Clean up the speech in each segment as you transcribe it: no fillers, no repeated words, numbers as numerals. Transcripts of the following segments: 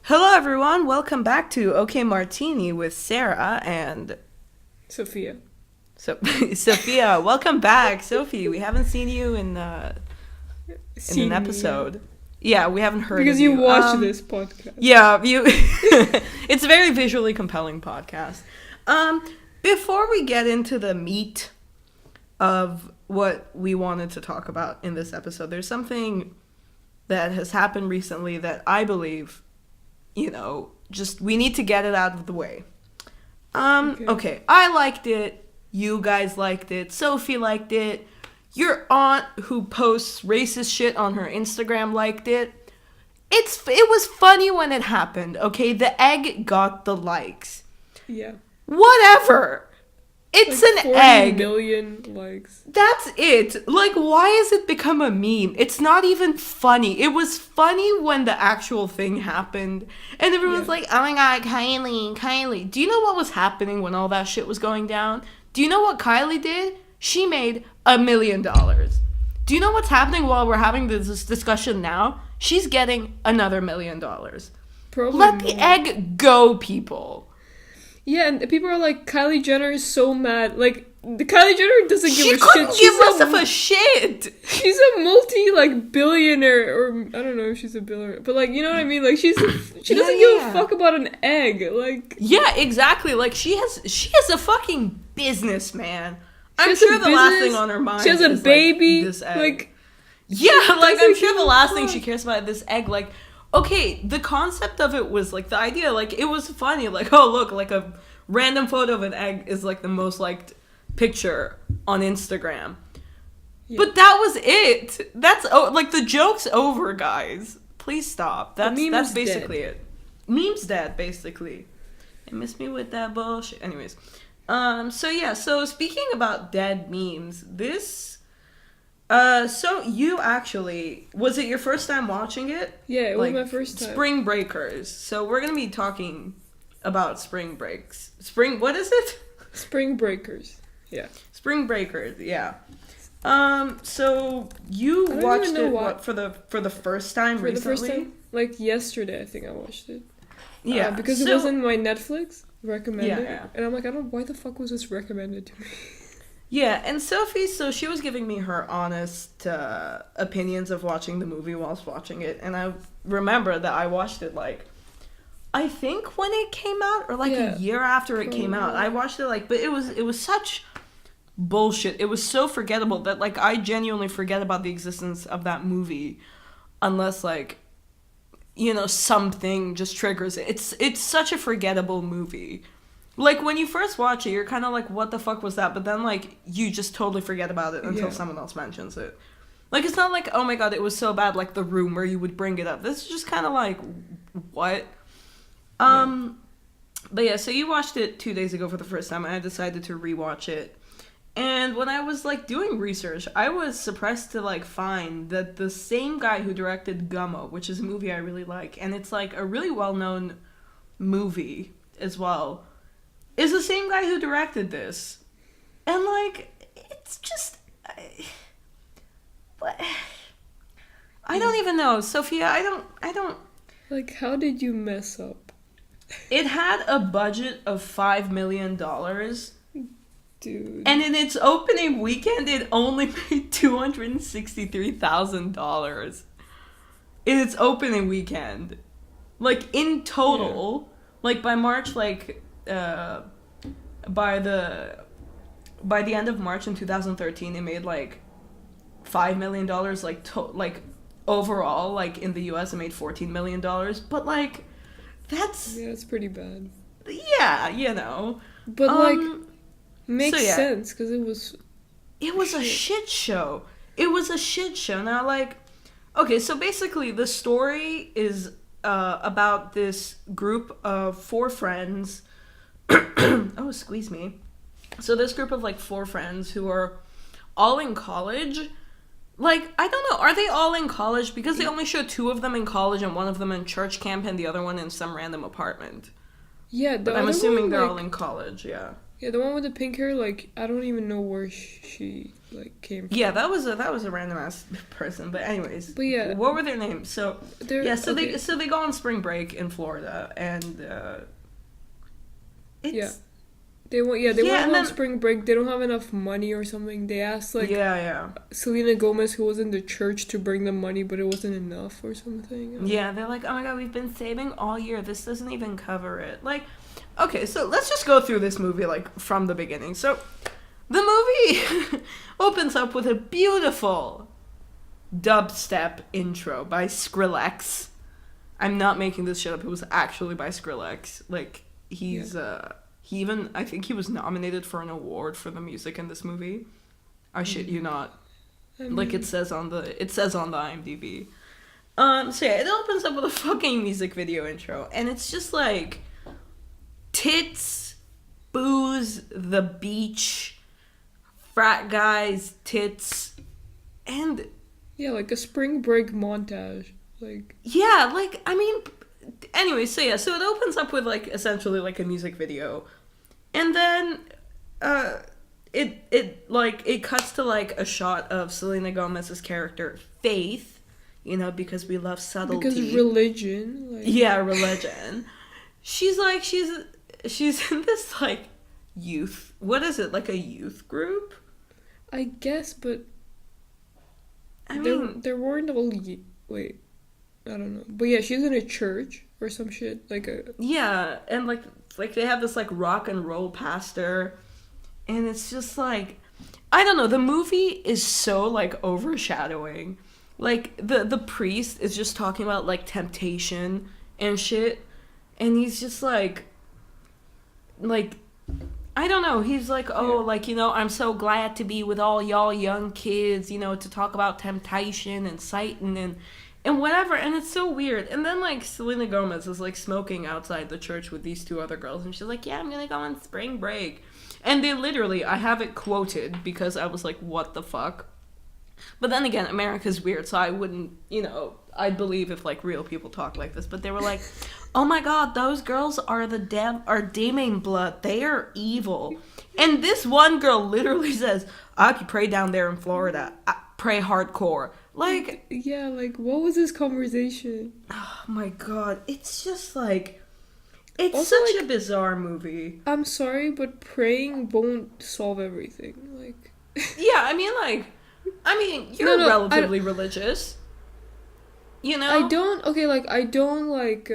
Hello everyone, welcome back to Okay Martini with Sarah and Sophia. Sophia. Welcome back, Sophie. We haven't seen you in an episode. Yeah, we haven't heard because of you. You watch this podcast. Yeah, you. It's a very visually compelling podcast. Before we get into the meat of what we wanted to talk about in this episode, there's something that has happened recently that I believe, just we need to get it out of the way. Okay, I liked it. You guys liked it. Sophie liked it. Your aunt who posts racist shit on her Instagram liked it. It was funny when it happened, okay? The egg got the likes. Yeah. Whatever. It's like an egg. 40 million likes. That's it. Like, why has it become a meme? It's not even funny. It was funny when the actual thing happened. And everyone's like, oh my god, Kylie. Do you know what was happening when all that shit was going down? Do you know what Kylie did? She made $1 million. Do you know what's happening while we're having this discussion now? She's getting another $1 million. Probably Let more. the egg go, people. Yeah, and people are like, Kylie Jenner is so mad. Like, the Kylie Jenner doesn't give a shit. She couldn't give us a shit. She's a billionaire, or I don't know if she's a billionaire, but you know what I mean? Like, she doesn't give a fuck about an egg. Like, yeah, exactly. Like, she has a fucking business, man. I'm sure the last thing on her mind she has a is baby. this egg. Like, yeah, I'm sure the last thing fuck. she cares about is this egg. Like, okay, the concept of it was, the idea, it was funny. Like, oh, look, a random photo of an egg is, the most liked picture on Instagram. Yeah. But that was it. That's, the joke's over, guys. Please stop. That's basically it. Meme's dead, basically. They miss me with that bullshit. Anyways. So speaking about dead memes, so you actually, was it your first time watching it? Yeah, it was my first time. Spring Breakers. So we're going to be talking about spring breaks. What is it? Spring Breakers. Yeah. Spring Breakers, yeah. So you watched it for the first time recently? For the first time? Yesterday, I think I watched it. Yeah. Because it was in my Netflix recommended. Yeah. And I'm like, I don't know, why the fuck was this recommended to me? Yeah, and Sophie, so she was giving me her honest opinions of watching the movie whilst watching it, and I remember that I watched it, I think when it came out, or a year after it came out. I watched it, but it was such bullshit. It was so forgettable that, I genuinely forget about the existence of that movie unless, something just triggers it. It's such a forgettable movie. When you first watch it, you're kind of like, what the fuck was that? But then, you just totally forget about it until someone else mentions it. It's not like, oh my god, it was so bad, The Room, where you would bring it up. This is just kind of what? But yeah, so you watched it 2 days ago for the first time, and I decided to rewatch it. And when I was, doing research, I was surprised to, find that the same guy who directed Gummo, which is a movie I really like, and it's, a really well-known movie as well, is the same guy who directed this. And, it's just... I don't even know. Sophia, I don't... how did you mess up? It had a budget of $5 million. Dude. And in its opening weekend, it only made $263,000. In its opening weekend. In total, by March, by the end of March in 2013, it made $5 million. Overall, in the US, it made $14 million. But that's pretty bad. Yeah, But makes sense because it was a shit show. It was a shit show. Now, okay, so basically the story is about this group of 4 friends oh, squeeze me. So this group of like 4 friends who are all in college. Like, I don't know, are they all in college? Because they only show 2 of them in college and one of them in church camp and the other one in some random apartment. Yeah, but I'm assuming they're all in college, yeah. Yeah, the one with the pink hair, like, I don't even know where she like, came from. Yeah, that was a random-ass person, but anyways. But yeah. What were their names? So, they go on spring break in Florida, and, it's... Yeah. They want on spring break. They don't have enough money or something. They asked like Selena Gomez, who was in the church, to bring them money, but it wasn't enough or something. Yeah, they're like, oh my god, we've been saving all year. This doesn't even cover it. Like, okay, so let's just go through this movie like from the beginning. So, the movie opens up with a beautiful dubstep intro by Skrillex. I'm not making this shit up. It was actually by Skrillex. Like, he's I think he was nominated for an award for the music in this movie. I shit you not. Like it says on the IMDb. So yeah, it opens up with a fucking music video intro, and it's just like tits, booze, the beach, frat guys, tits, and yeah, like a spring break montage. Like yeah, like I mean, anyway, so yeah, so it opens up with like essentially like a music video. And then, it cuts to, like, a shot of Selena Gomez's character, Faith, you know, because we love subtlety. Because religion. Like... Yeah, religion. She's in this, like, youth, what is it, like a youth group? I guess, but... I mean... There weren't all... Wait, I don't know. But yeah, she's in a church or some shit, like a... Yeah, and, like they have this like rock and roll pastor, and it's just like I don't know, the movie is so like overshadowing. Like the priest is just talking about like temptation and shit, and he's just like I don't know, he's like, oh, like, you know, I'm so glad to be with all y'all young kids, you know, to talk about temptation and Satan and whatever, and it's so weird. And then, like, Selena Gomez is, like, smoking outside the church with these 2 other girls, and she's like, yeah, I'm gonna go on spring break. And they literally, I have it quoted, because I was like, what the fuck? But then again, America's weird, so I wouldn't, you know, I'd believe if, like, real people talk like this. But they were like, oh my god, those girls are demon blood. They are evil. And this one girl literally says, I could pray down there in Florida. I pray hardcore. Like, yeah, like, what was this conversation? Oh my god, it's just like, it's also, such like, a bizarre movie. I'm sorry, but praying won't solve everything. Like, yeah, I mean, you're relatively religious. You know? I don't like,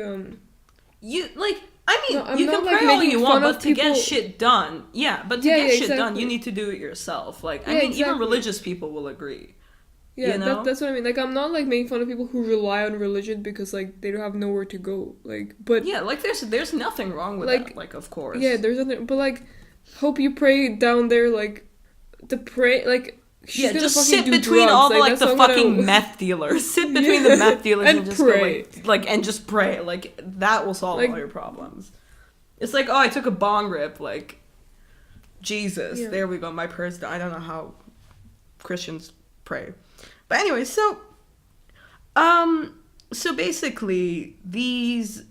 you, like, I mean, no, you can like, pray all you want, but people... to get shit done, but to get shit done, you need to do it yourself. Like, I mean, even religious people will agree. Yeah, you know? that's what I mean. Like, I'm not, like, making fun of people who rely on religion because, like, they don't have nowhere to go. Like, but... Yeah, like, there's nothing wrong with that, like, of course. Yeah, there's nothing... But, like, hope you pray down there, like, to pray, like... She's gonna just sit between drugs. all the, like, the fucking meth dealers. Sit between the meth dealers and just pray. Go, like, and just pray. Like, that will solve all your problems. It's like, oh, I took a bong rip, like, Jesus, there we go, my prayer's done. I don't know how Christians pray. But anyway, so basically, these,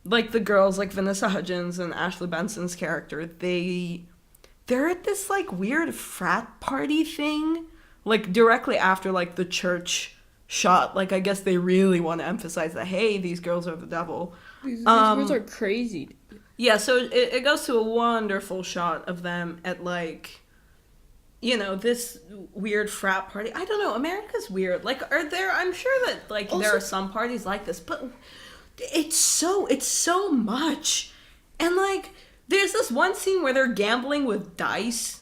like, the girls, like Vanessa Hudgens and Ashley Benson's character, they're at this, like, weird frat party thing, like, directly after, like, the church shot. Like, I guess they really want to emphasize that, hey, these girls are the devil. These girls are crazy. Yeah, so it goes to a wonderful shot of them at, like, you know, this weird frat party. I don't know, America's weird. Like, I'm sure that, like, also, there are some parties like this, but it's so much. And, like, there's this one scene where they're gambling with dice.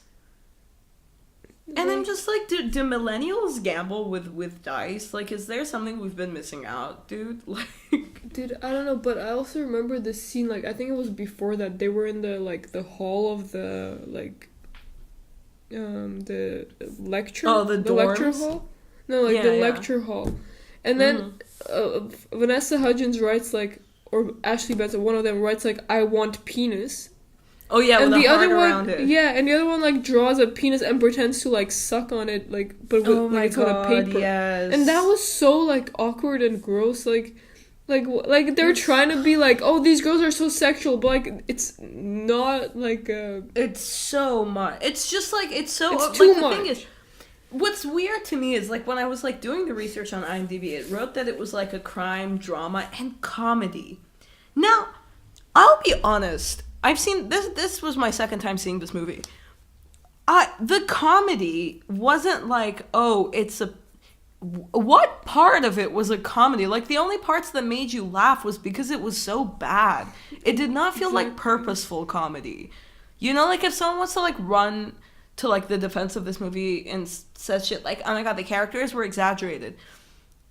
And I'm just like, do millennials gamble with dice? Like, is there something we've been missing out, dude? Like, dude, I don't know, but I also remember this scene, like, I think it was before that, they were in the, like, the hall of the, like, the lecture... Oh, the dorms? The lecture hall? No, like, lecture hall. And then, Vanessa Hudgens writes, like, or Ashley Benson, one of them writes, like, I want penis. Oh yeah, and with the a heart other around one, it. yeah, and the other one like draws a penis and pretends to like suck on it, like but with, like it's on a paper. Yes. And that was so like awkward and gross, like they're trying to be like, oh, these girls are so sexual, but like it's not like it's so much. It's just like it's so it's too much. The thing is, what's weird to me is like when I was like doing the research on IMDb, it wrote that it was like a crime, drama, and comedy. Now, I'll be honest. I've seen this. This was my second time seeing this movie. The comedy wasn't like, oh, it's a. What part of it was a comedy? Like the only parts that made you laugh was because it was so bad. It did not feel like purposeful comedy. You know, like if someone wants to like run to like the defense of this movie and says shit like, oh my god, the characters were exaggerated.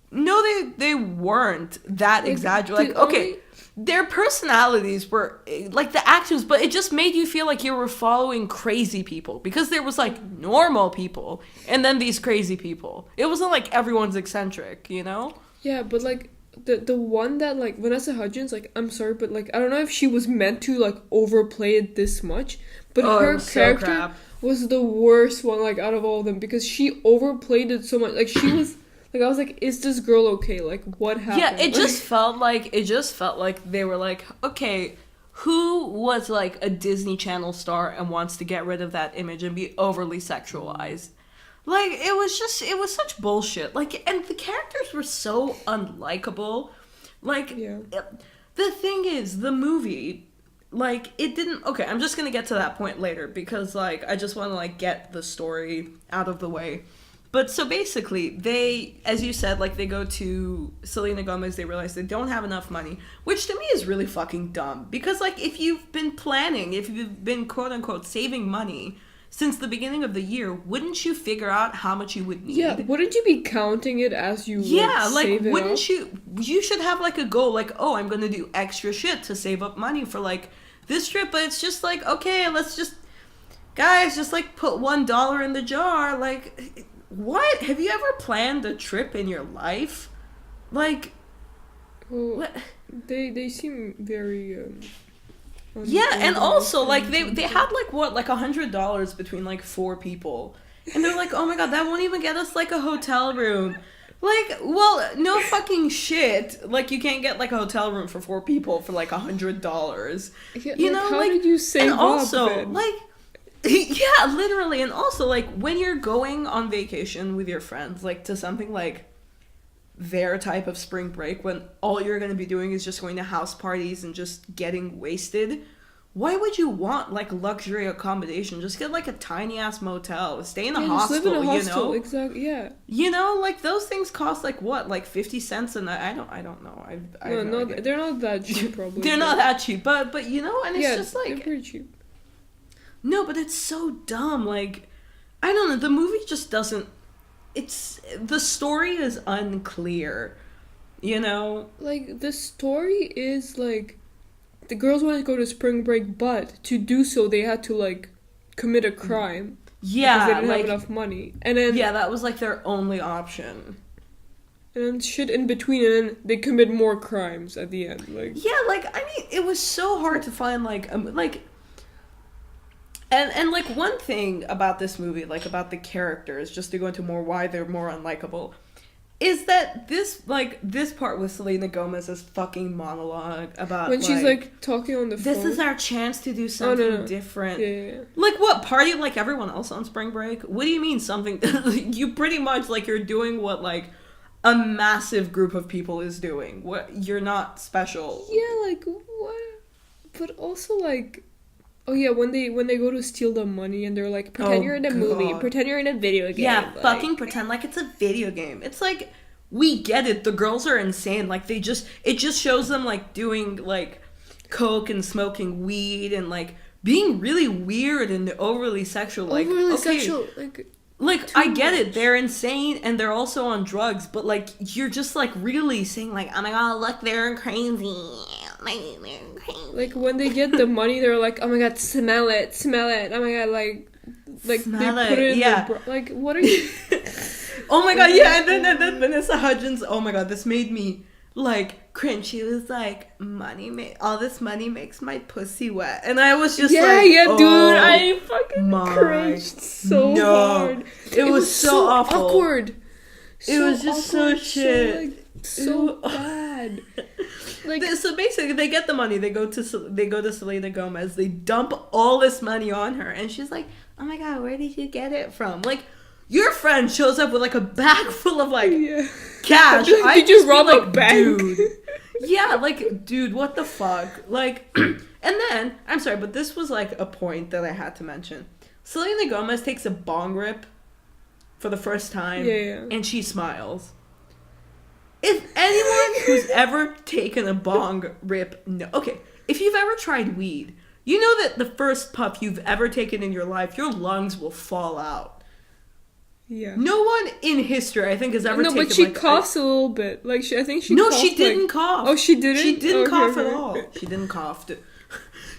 No, they weren't that exaggerated. Like, okay, their personalities were like the actions, but it just made you feel like you were following crazy people because there was like normal people and then these crazy people. It wasn't like everyone's eccentric, you know? Yeah, but like the one that like Vanessa Hudgens, like I'm sorry, but like I don't know if she was meant to like overplay it this much, but her character was the worst one like out of all of them because she overplayed it so much. Like she was. Like, I was like, is this girl okay? Like, what happened? Yeah, it just felt like they were like, okay, who was, like, a Disney Channel star and wants to get rid of that image and be overly sexualized? Like, it was such bullshit. Like, and the characters were so unlikable. Like, yeah. The thing is, the movie, like, it didn't... Okay, I'm just gonna get to that point later because, like, I just want to, like, get the story out of the way. But so basically, they, as you said, like, they go to Selena Gomez, they realize they don't have enough money, which to me is really fucking dumb. Because, like, if you've been planning, if you've been, quote-unquote, saving money since the beginning of the year, wouldn't you figure out how much you would need? Yeah, wouldn't you be counting it as you save it wouldn't up? You should have, like, a goal, like, oh, I'm gonna do extra shit to save up money for, like, this trip, but it's just like, okay, let's just, guys, just, like, put $1 in the jar, like... What? Have you ever planned a trip in your life? Like, well, they seem very yeah, and also like they had like what, like $100 between like 4 people, and they're like, oh my god, that won't even get us like a hotel room. Like, well, no fucking shit. Like, you can't get like a hotel room for 4 people for like $100. Yeah, you know, how like, did you save and also up then? like. Yeah, literally. And also, like, when you're going on vacation with your friends, like, to something like their type of spring break, when all you're going to be doing is just going to house parties and just getting wasted, why would you want, like, luxury accommodation? Just get, like, a tiny-ass motel. Stay in a hostel, just live in a hostel, you know? Exactly, yeah. You know, like, those things cost, like, what? Like, 50 cents a night? I don't know. They're not that cheap, probably. They're not that cheap, but, you know, and it's just, like... they're pretty cheap. No, but it's so dumb. Like, I don't know. The movie just doesn't... The story is unclear. You know? Like, the story is, like... The girls wanted to go to spring break, but to do so, they had to, like, commit a crime. Yeah, because they didn't have enough money. And then... Yeah, that was, like, their only option. And then shit in between, and then they commit more crimes at the end. Like... Yeah, like, I mean, it was so hard to find, like... And like, one thing about this movie, like, about the characters, just to go into more why they're more unlikable, is that this part with Selena Gomez's fucking monologue about, when she's, like, talking on the phone. This is our chance to do something different. Yeah. Like, what, party like everyone else on spring break? What do you mean something... You pretty much, like, you're doing what, like, a massive group of people is doing. What, you're not special. Yeah, like, what? But also, like... Oh yeah, when they go to steal the money and they're like, pretend you're in a movie, pretend you're in a video game. Yeah, like... fucking pretend like it's a video game. It's like, we get it, the girls are insane. Like, it just shows them, like, doing, like, coke and smoking weed and, like, being really weird and overly sexual. Like, sexual, like, I get it, they're insane and they're also on drugs, but, like, you're just, like, really saying, like, oh my god, look, they're crazy. Like, when they get the money, they're like, oh my god, smell it, oh my god, like smell they put it in yeah. like, what are you... Oh my god, yeah, and then Vanessa Hudgens, oh my god, this made me like, cringe. She was like, all this money makes my pussy wet. And I was just dude, I fucking cringed so hard. It was so awful. Awkward. It was just so shit. So bad. Like, so basically, they get the money. They go to Selena Gomez. They dump all this money on her, and she's like, "Oh my god, where did you get it from?" Like, your friend shows up with like a bag full of like cash. Did you rob a bank? Dude. Yeah, like, dude, what the fuck? Like, and then I'm sorry, but this was like a point that I had to mention. Selena Gomez takes a bong rip for the first time, and she smiles. If anyone who's ever taken a bong rip, if you've ever tried weed, you know that the first puff you've ever taken in your life, your lungs will fall out. Yeah. No one in history, I think, has ever taken. No, but she coughs a little bit. Like, I think she. No, she didn't cough. Oh, she didn't. She didn't cough at all. She didn't cough.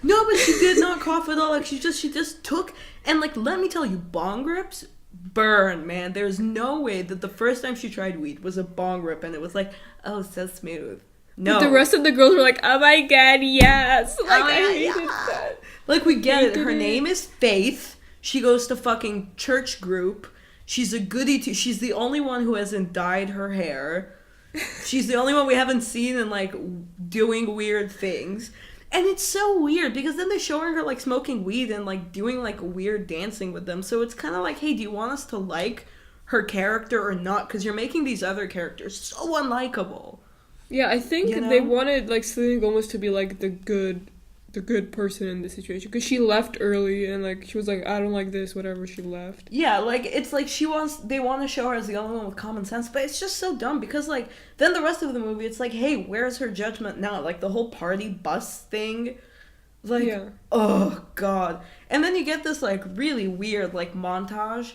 No, but she did not cough at all. Like, she just took, and like, let me tell you, bong rips burn, man. There's no way that the first time she tried weed was a bong rip and it was like, oh, so smooth. No. But the rest of the girls were like, oh my god, yes. Like, I hated that. Like, we get it. Her name is Faith. She goes to fucking church group. She's a goody she's the only one who hasn't dyed her hair. She's the only one we haven't seen in like doing weird things. And it's so weird because then they're showing her like smoking weed and like doing like weird dancing with them. So it's kind of like, hey, do you want us to like her character or not? Because you're making these other characters so unlikable. Yeah, I think they wanted like Selena Gomez to be like the good person in this situation because she left early and like she was like, I don't like this, whatever. She left. Yeah, like it's like they want to show her as the only one with common sense, but it's just so dumb because like then the rest of the movie it's like, hey, where's her judgment now? Like the whole party bus thing, like oh god. And then you get this like really weird like montage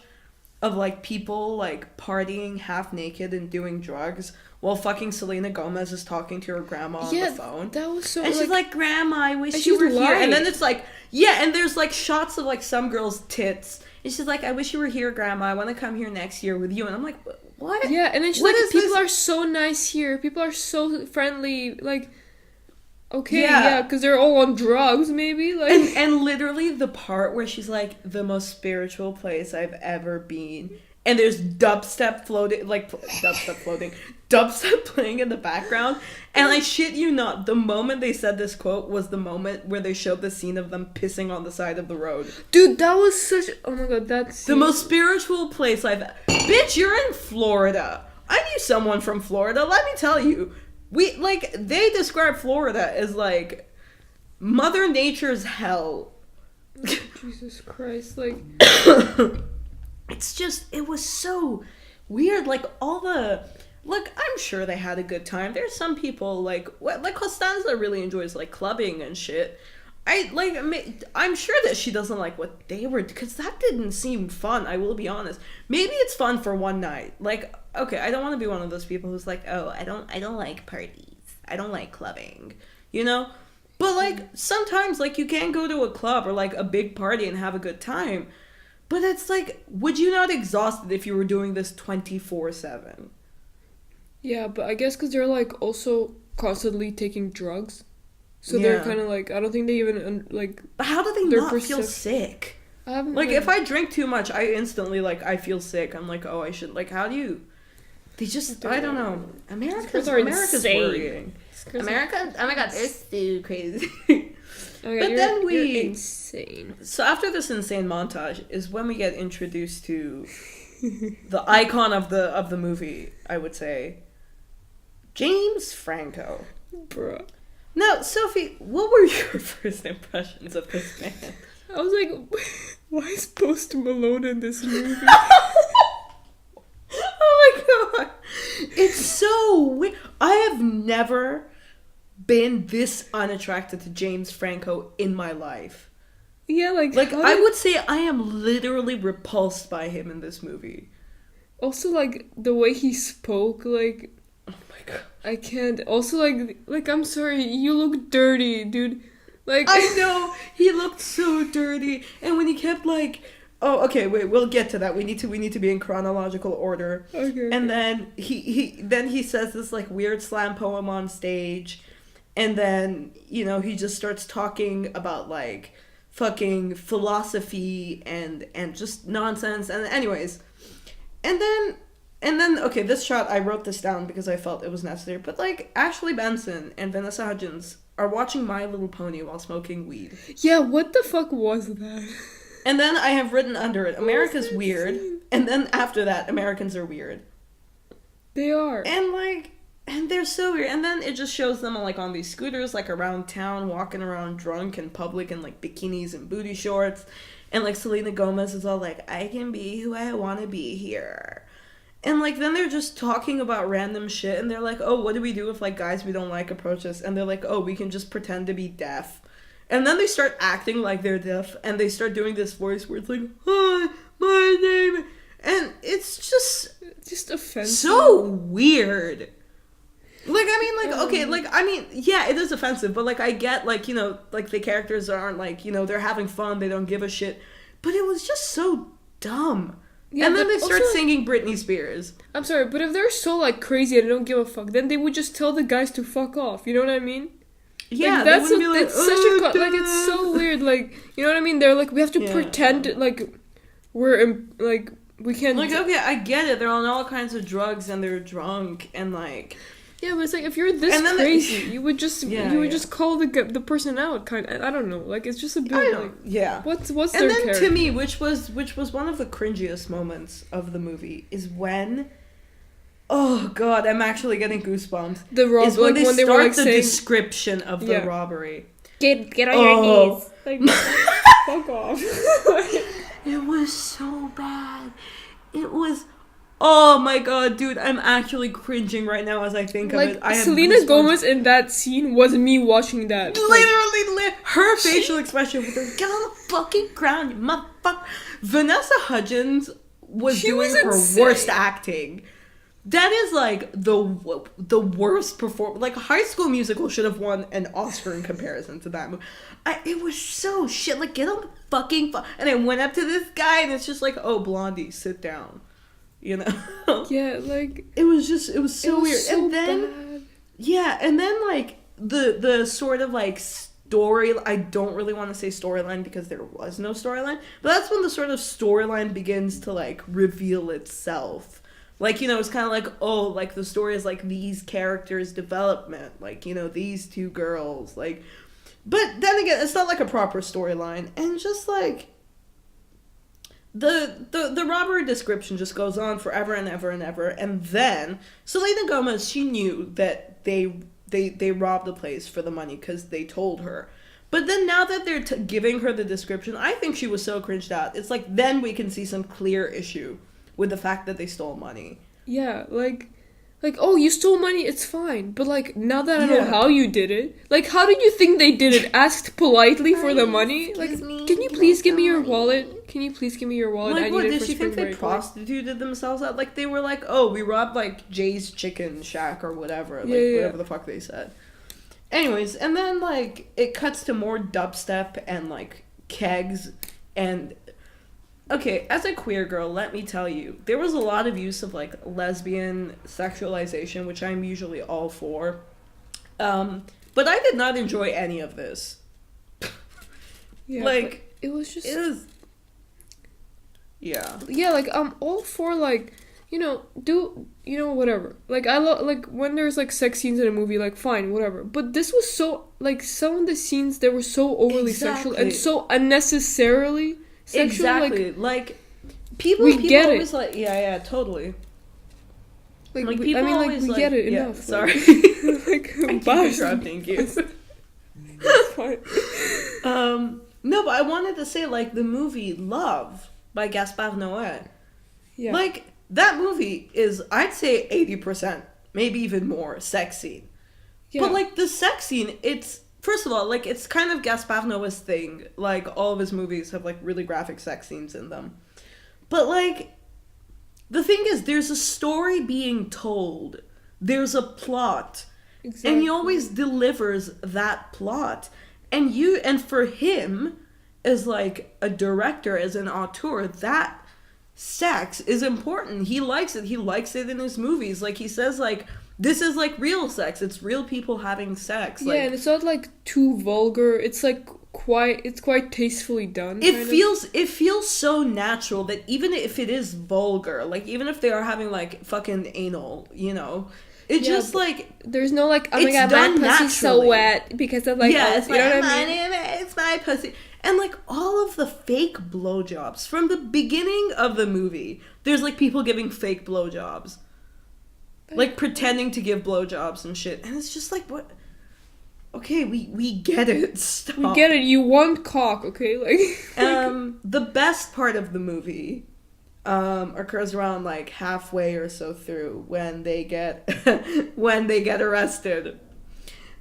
of like people like partying half naked and doing drugs while fucking Selena Gomez is talking to her grandma on the phone. That was so. And she's like, "Grandma, I wish you were here." And then it's like, and there's like shots of like some girl's tits, and she's like, "I wish you were here, Grandma. I want to come here next year with you." And I'm like, "What?" Yeah, and then she's like, "People are so nice here. People are so friendly." Like, okay, because they're all on drugs, maybe. Like, and literally the part where she's like, "The most spiritual place I've ever been." And there's dubstep playing in the background. And I shit you not, the moment they said this quote was the moment where they showed the scene of them pissing on the side of the road. Dude, that was such... Oh my god, that's... The most spiritual place Bitch, you're in Florida. I knew someone from Florida, let me tell you. They describe Florida as, like, Mother Nature's hell. Jesus Christ, like... It's just, it was so weird, like, look, I'm sure they had a good time. There's some people, like Costanza really enjoys, like, clubbing and shit. I'm sure that she doesn't like what they were, because that didn't seem fun, I will be honest. Maybe it's fun for one night. Like, okay, I don't want to be one of those people who's like, oh, I don't like parties. I don't like clubbing, you know? But, like, sometimes, like, you can go to a club or, like, a big party and have a good time. But it's like, would you not exhaust it if you were doing this 24/7? Yeah, but I guess because they're, like, also constantly taking drugs. So they're kind of, like, I don't think they even, like... But how do they not feel sick? Like, if I drink too much, I instantly, like, I feel sick. I'm like, oh, I should... Like, how do you... They just... I don't know. America's worrying. America... Oh, my God, they're so crazy. Okay, but then you're insane. So after this insane montage is when we get introduced to the icon of the movie, I would say, James Franco. Bruh. Now, Sophie, what were your first impressions of this man? I was like, why is Post Malone in this movie? Oh my god. It's so weird. I have never been this unattracted to James Franco in my life. Yeah, like I would say I am literally repulsed by him in this movie. Also, like, the way he spoke, like... Oh my god. I can't... Also, like, I'm sorry, you look dirty, dude. Like... I know! He looked so dirty. And when he kept, like... Oh, okay, wait, we'll get to that. We need to be in chronological order. Okay. And then he says this like weird slam poem on stage, and then, he just starts talking about like fucking philosophy and just nonsense. And anyways, and then okay, this shot, I wrote this down because I felt it was necessary. But like Ashley Benson and Vanessa Hudgens are watching My Little Pony while smoking weed. Yeah, what the fuck was that? And then I have written under it, America's weird. And then after that, Americans are weird. They are. And they're so weird. And then it just shows them like on these scooters, like around town, walking around drunk in public in like bikinis and booty shorts. And like Selena Gomez is all like, I can be who I want to be here. And like then they're just talking about random shit. And they're like, oh, what do we do if like guys we don't like approach us? And they're like, oh, we can just pretend to be deaf. And then they start acting like they're deaf, and they start doing this voice where it's like, hi, my name, and it's just offensive. So weird. Like, I mean, like, okay, like, I mean, yeah, it is offensive, but like, I get, like, like the characters aren't like, they're having fun, they don't give a shit, but it was just so dumb. Yeah, and then they start singing Britney Spears. I'm sorry, but if they're so like crazy and they don't give a fuck, then they would just tell the guys to fuck off. You know what I mean? Yeah, like, that's be like, it's such a like it's so weird. Like, you know what I mean? They're like, we have to pretend like we're like we can't. Like, okay, I get it. They're on all kinds of drugs and they're drunk and like. Yeah, but it's like if you're this crazy, you would just just call the person out. Kind of, I don't know. Like it's just a bit like What's and their then character? To me, which was one of the cringiest moments of the movie is when. Oh god, I'm actually getting goosebumps. Is when they start the description of the robbery. Get on your knees. Like, fuck off. It was so bad. It was. Oh my god, dude, I'm actually cringing right now as I think of it. Selena Gomez in that scene was me watching that. Literally, her facial expression with her, get on the fucking ground, you motherfucker. Vanessa Hudgens was doing her worst acting. That is, like, the worst performance. Like, High School Musical should have won an Oscar in comparison to that movie. It was so shit. Like, get on the fucking... And I went up to this guy, and it's just like, oh, Blondie, sit down. You know? Yeah, like... It was so weird. So and then... bad. Yeah, and then, like, the sort of, like, story... I don't really want to say storyline because there was no storyline. But that's when the sort of storyline begins to, like, reveal itself. Like, it's kind of like, oh, like, the story is, like, these characters' development. Like, these two girls. Like, but then again, it's not, like, a proper storyline. And just, like, the robbery description just goes on forever and ever and ever. And then, Selena Gomez, she knew that they robbed the place for the money because they told her. But then now that they're giving her the description, I think she was so cringed out. It's like, then we can see some clear issue with the fact that they stole money. Yeah, like, oh, you stole money, it's fine. But, like, now that I know how you did it, like, how did you think they did it? Asked politely for the money? Like, can you please give me your wallet? Can you please give me your wallet? Like, what, did she think they prostituted themselves out? Like, they were like, oh, we robbed, like, Jay's Chicken Shack or whatever. Like, whatever the fuck they said. Anyways, and then, like, it cuts to more dubstep and, like, kegs and... Okay, as a queer girl, let me tell you, there was a lot of use of, like, lesbian sexualization, which I'm usually all for. But I did not enjoy any of this. Yeah, like, it was just... It was... Yeah. Yeah, like, I'm all for, like, whatever. Like, I love, like, when there's, like, sex scenes in a movie, like, fine, whatever. But this was so, like, some of the scenes, they were so overly sexual and so unnecessarily... sexual, exactly, like people get always it. like Totally. Like people always we like, get it enough. Sorry, like I keep interrupting you. It's fine. No, but I wanted to say like the movie Love by Gaspar Noé. Yeah. Like that movie is, I'd say 80%, maybe even more, sex scene. Yeah. But like the sex scene, it's. First of all, like, it's kind of Gaspar Noé's thing. Like, all of his movies have, like, really graphic sex scenes in them. But, like, the thing is, there's a story being told. There's a plot. Exactly. And he always delivers that plot. And for him, as like a director, as an auteur, that sex is important. He likes it. He likes it in his movies. Like, he says, like, this is like real sex. It's real people having sex. Yeah, like, and it's not like too vulgar. It's like quite tastefully done. It feels so natural that even if it is vulgar, like, even if they are having like fucking anal, you know, it just like, there's no like, oh my god, my pussy's so wet because of like, it's like, it's my pussy. And like all of the fake blowjobs from the beginning of the movie, there's like people giving fake blowjobs, like pretending to give blowjobs and shit, and it's just like, what? Okay, we get it. Stop. We get it. You want cock, okay? Like, the best part of the movie occurs around like halfway or so through when they get arrested.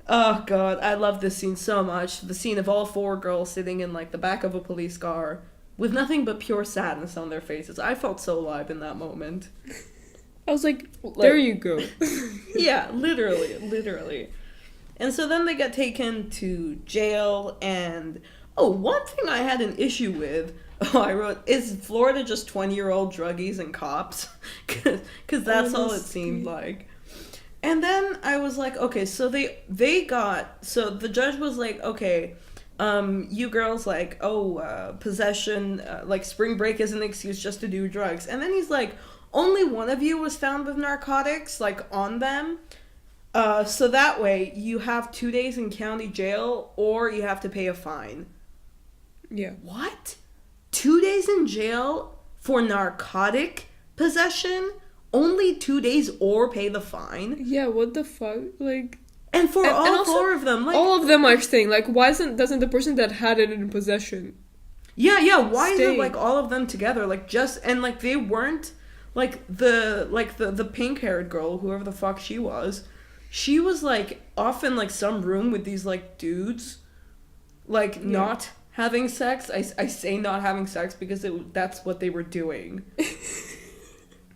Oh god, I love this scene so much. The scene of all four girls sitting in like the back of a police car with nothing but pure sadness on their faces. I felt so alive in that moment. I was like, there you go. Yeah, literally. And so then they get taken to jail, and one thing I had an issue with, I wrote, is Florida just 20-year-old druggies and cops? Because that's all it seemed like. And then I was like, okay, so so the judge was like, okay, you girls like, possession, like spring break is an excuse just to do drugs. And then he's like, only one of you was found with narcotics, like, on them. So that way you have 2 days in county jail or you have to pay a fine. Yeah. What? 2 days in jail for narcotic possession? Only 2 days or pay the fine? Yeah, what the fuck? Like... And for all four of them, like... All of them are staying. Like, why doesn't the person that had it in possession... Yeah, why is it, like, all of them together? Like, just... And, like, they weren't... Like, the pink-haired girl, whoever the fuck she was... She was, like, off in, like, some room with these, like, dudes, like, not having sex. I say not having sex because that's what they were doing.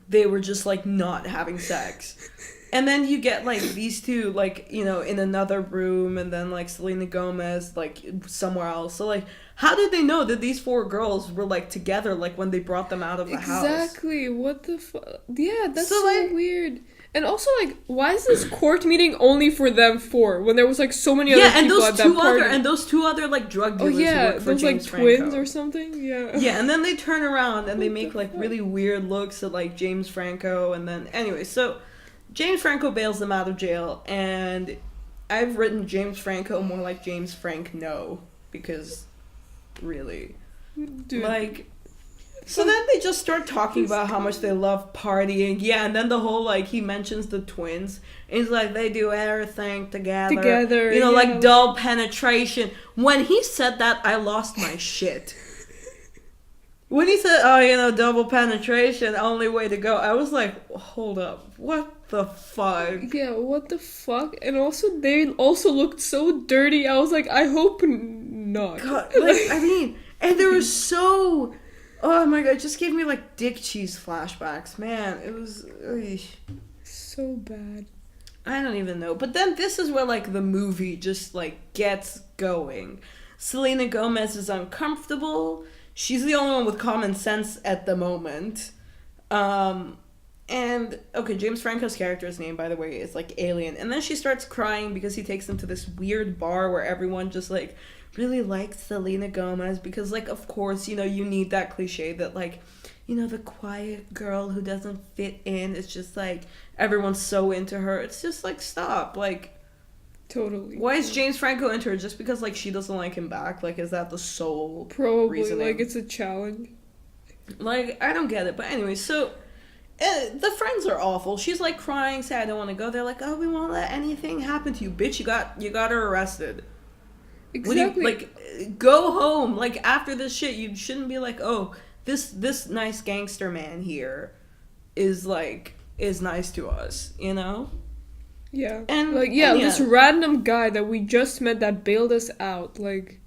They were just, like, not having sex. And then you get, like, these two, like, you know, in another room, and then, like, Selena Gomez, like, somewhere else. So, like, how did they know that these four girls were, like, together, like, when they brought them out of the house? Exactly. What the fuck? Yeah, that's so like, weird. And also, like, why is this court meeting only for them four when there was, like, so many other people at that party? And those two other, like, drug dealers who work for those, James like, Franco. twins or something? Yeah. Yeah, and then they turn around and they make, like, really weird looks at, like, James Franco, and then... Anyway, so James Franco bails them out of jail, and I've written James Franco more like James Frank No, because, really... Dude. Like... So then they just start talking about how much they love partying. Yeah, and then the whole, like, he mentions the twins. And he's like, they do everything together. You know, like, dull penetration. When he said that, I lost my shit. When he said, double penetration, only way to go, I was like, hold up. What the fuck? Yeah, what the fuck? And also, they also looked so dirty. I was like, I hope not. God, like, I mean, and they were so... Oh my god, it just gave me, like, dick cheese flashbacks. Man, it was... So bad. I don't even know. But then this is where, like, the movie just, like, gets going. Selena Gomez is uncomfortable. She's the only one with common sense at the moment. And, okay, James Franco's character's name, by the way, is, like, Alien. And then she starts crying because he takes them to this weird bar where everyone just, like... really liked Selena Gomez because, like, of course, you know, you need that cliche that, like, you know, the quiet girl who doesn't fit in. It's just, like, everyone's so into her. It's just, like, stop. Like, totally. Why is James Franco into her? Just because, like, she doesn't like him back? Like, is that the sole Probably, reasoning? like, it's a challenge. Like, I don't get it. But anyway, so... the friends are awful. She's, like, crying, saying, I don't want to go. They're like, oh, we won't let anything happen to you. Bitch, you got her arrested. Exactly. Like, go home. Like, after this shit, you shouldn't be like, oh, this nice gangster man here is nice to us, you know? Yeah. And, like, this random guy that we just met that bailed us out, like...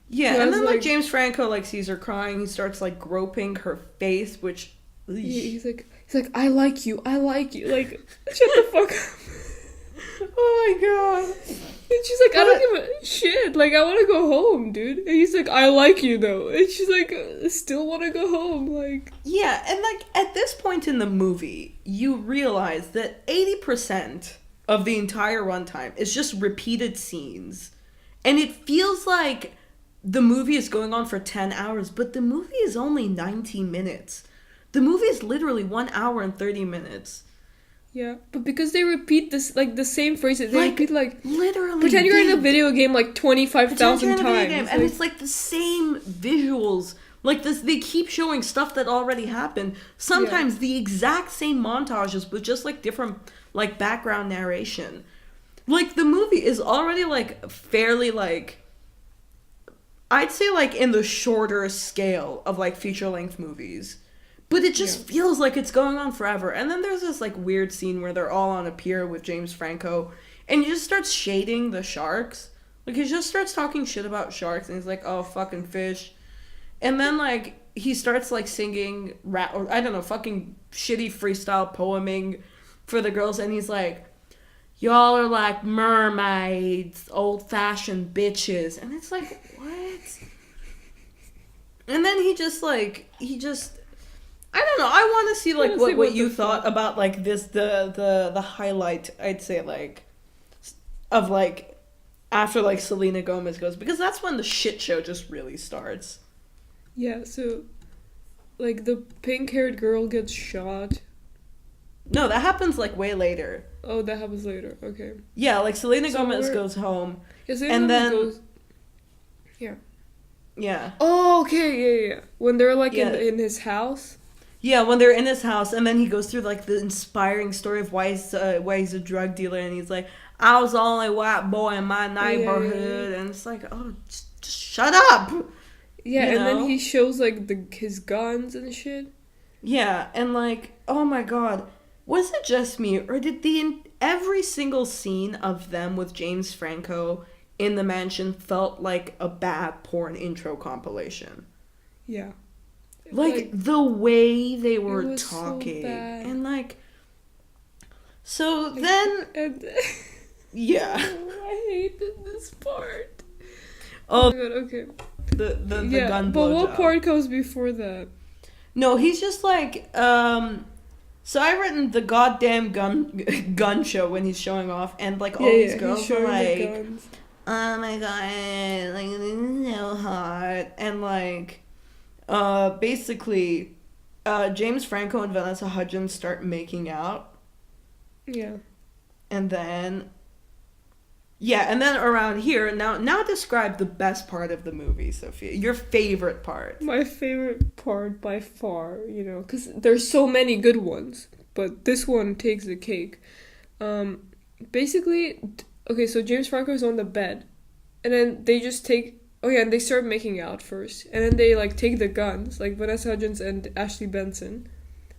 Yeah, and then, like, James Franco, like, sees her crying. He starts, like, groping her face, which... He's like, I like you. Like, shut the fuck up. Oh my god. And she's like, I don't give a shit. Like, I want to go home, dude. And he's like, I like you, though. And she's like, I still want to go home. Like, yeah, and like at this point in the movie, you realize that 80% of the entire runtime is just repeated scenes. And it feels like the movie is going on for 10 hours, but the movie is only 19 minutes. The movie is literally 1 hour and 30 minutes. yeah, but because they repeat this, like, the same phrases, they repeat, like, literally. Pretend you're in a video game, like, 25,000 times. And it's, like, the same visuals. Like, this, they keep showing stuff that already happened. Sometimes the exact same montages with just, like, different, like, background narration. Like, the movie is already, like, fairly, like, I'd say, like, in the shorter scale of, like, feature-length movies. But it just feels like it's going on forever. And then there's this, like, weird scene where they're all on a pier with James Franco. And he just starts shading the sharks. Like, he just starts talking shit about sharks. And he's like, oh, fucking fish. And then, like, he starts, like, singing rap, or I don't know, fucking shitty freestyle poeming for the girls. And he's like, y'all are like mermaids, old-fashioned bitches. And it's like, what? And then he just I don't know. I want to see, like, what you thought about, like, this, the highlight, I'd say, like, of, like, after, like, Selena Gomez goes. Because that's when the shit show just really starts. Yeah, so, like, the pink-haired girl gets shot. No, that happens, like, way later. Oh, that happens later. Okay. Yeah, like, Selena Gomez goes home. Yeah, Selena and Gomez then... goes... Yeah. Yeah. Oh, okay, yeah. When they're, like, in his house... Yeah, when they're in his house, and then he goes through, like, the inspiring story of why he's a drug dealer, and he's like, I was the only white boy in my neighborhood, and it's like, oh, just shut up! Yeah, and then he shows, like, his guns and shit. Yeah, and, like, oh my god, was it just me, or did every single scene of them with James Franco in the mansion felt like a bad porn intro compilation? Yeah. Like, the way they were talking. So and, like... So, then... yeah. I hated this part. Oh, my god, okay. The gun blowjob. But what part comes before that? No, he's just like... So, I written the goddamn gun show when he's showing off. And, like, all these girls are like... Oh, my god. Like, this is so hot. And, like... basically, James Franco and Vanessa Hudgens start making out. Yeah. And then around here, now describe the best part of the movie, Sophia. Your favorite part. My favorite part by far, because there's so many good ones, but this one takes the cake. Basically, okay, so James Franco is on the bed, and then they just take... Oh yeah, and they start making out first. And then they, like, take the guns, like Vanessa Hudgens and Ashley Benson.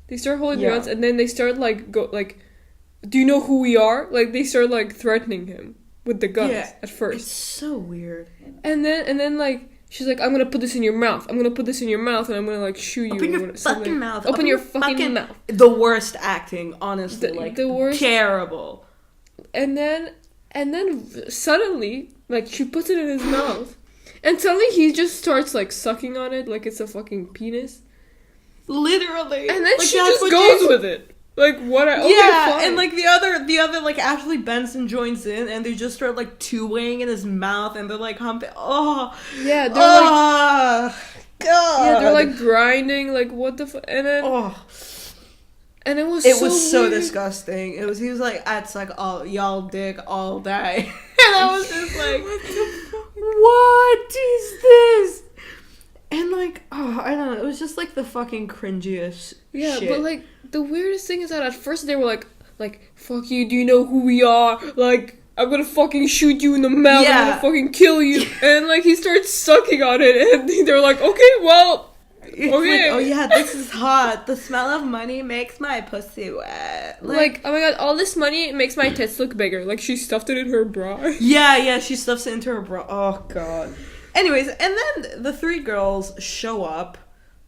They start holding the guns, and then they start, like, do you know who we are? Like, they start, like, threatening him with the guns at first. It's so weird. And then, like, she's like, I'm gonna put this in your mouth. I'm gonna put this in your mouth, and I'm gonna, like, shoot you. Open your fucking mouth. Open your fucking mouth. The worst acting, honestly. The worst. Terrible. And then suddenly, like, she puts it in his mouth. And suddenly he just starts, like, sucking on it like it's a fucking penis. Literally. And then she just goes with it. Like, what? Fine. And, like, the other, like, Ashley Benson joins in, and they just start, like, two-weighing in his mouth, and they're, like, humping. Oh. Yeah, they're, God. Yeah, they're, like, grinding, like, what the fuck? And then... Oh. And it was so disgusting. He was like, I'd suck all y'all dick all day. And I was just like, what is this? And, like, I don't know. It was just, like, the fucking cringiest shit. But, like, the weirdest thing is that at first they were like, fuck you, do you know who we are? Like, I'm gonna fucking shoot you in the mouth. I'm gonna fucking kill you. And, like, he starts sucking on it. And they're like, okay, well... Okay. Like, oh yeah, this is hot. The smell of money makes my pussy wet. Like, oh my god, all this money makes my tits look bigger. Like, she stuffed it in her bra. Yeah, she stuffs it into her bra. Oh god. Anyways, and then the three girls show up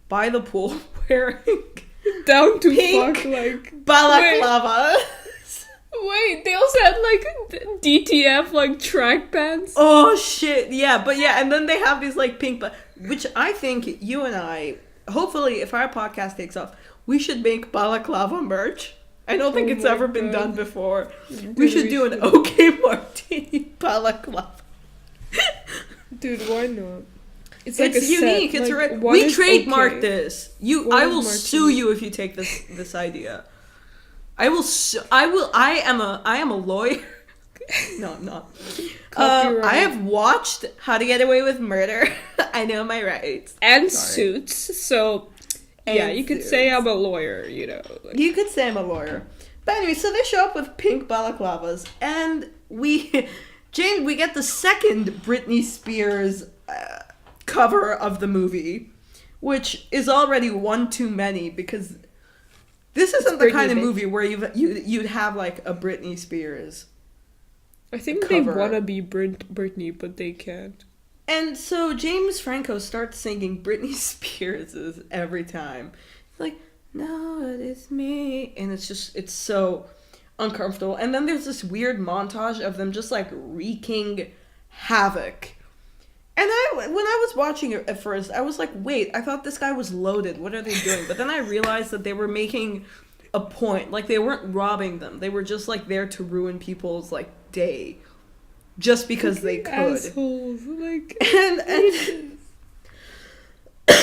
by the pool wearing down to pink fuck, like balaclavas. Wait, they also had, like, DTF, like, track pants. Oh, shit, yeah, but yeah, and then they have these, like, pink, which I think you and I, hopefully, if our podcast takes off, we should make balaclava merch. I don't think it's ever been done before. We should do an Okay Martini balaclava. Dude, why not? It's like unique. Set. It's like, we trademark this. I will sue you if you take this idea. I am a lawyer. No, I'm not. I have watched How to Get Away with Murder. I know my rights. And Suits. So, yeah, you could say I'm a lawyer, you know. Like. You could say I'm a lawyer. But anyway, so they show up with pink balaclavas, and we get the second Britney Spears cover of the movie, which is already one too many, because this isn't the kind of movie where you'd have, like, a Britney Spears I think cover. They want to be Britney, but they can't. And so James Franco starts singing Britney Spears' every time. It's like, no, it is me. And it's so uncomfortable. And then there's this weird montage of them just, like, wreaking havoc. And when I was watching it at first, I was like, wait, I thought this guy was loaded. What are they doing? But then I realized that they were making a point. Like, they weren't robbing them. They were just, like, there to ruin people's, like, day. Just because they could. Assholes. Like, and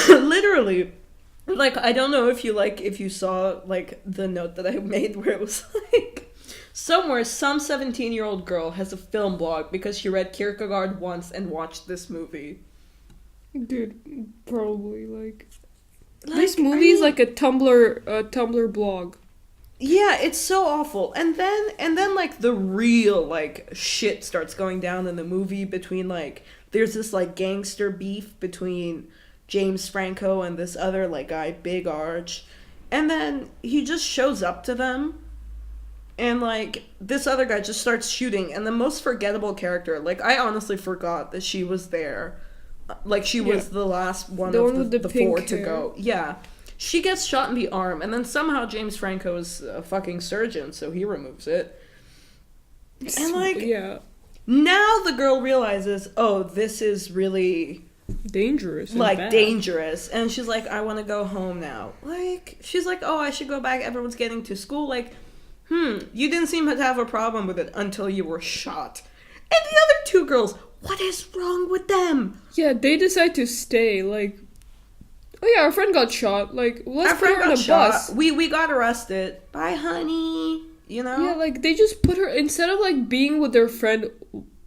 literally, like, I don't know if you saw, like, the note that I made where it was like, somewhere, some 17-year-old girl has a film blog because she read Kierkegaard once and watched this movie. Dude, probably, like this movie is like a Tumblr blog. Yeah, it's so awful. And then like the real, like, shit starts going down in the movie between, like, there's this, like, gangster beef between James Franco and this other, like, guy, Big Arch. And then he just shows up to them. And, like, this other guy just starts shooting. And the most forgettable character, like, I honestly forgot that she was there. Like, she was the last one of the four to go. Yeah. She gets shot in the arm. And then somehow James Franco is a fucking surgeon, so he removes it. And, like, now the girl realizes, oh, this is really dangerous. Like, dangerous. And she's like, I want to go home now. Like, she's like, oh, I should go back. Everyone's getting to school. Like, you didn't seem to have a problem with it until you were shot. And the other two girls, what is wrong with them? Yeah, they decide to stay, like, oh yeah, our friend got shot, like, let's put her on a bus. We got arrested. Bye, honey. You know? Yeah, like, they just put her, instead of, like, being with their friend,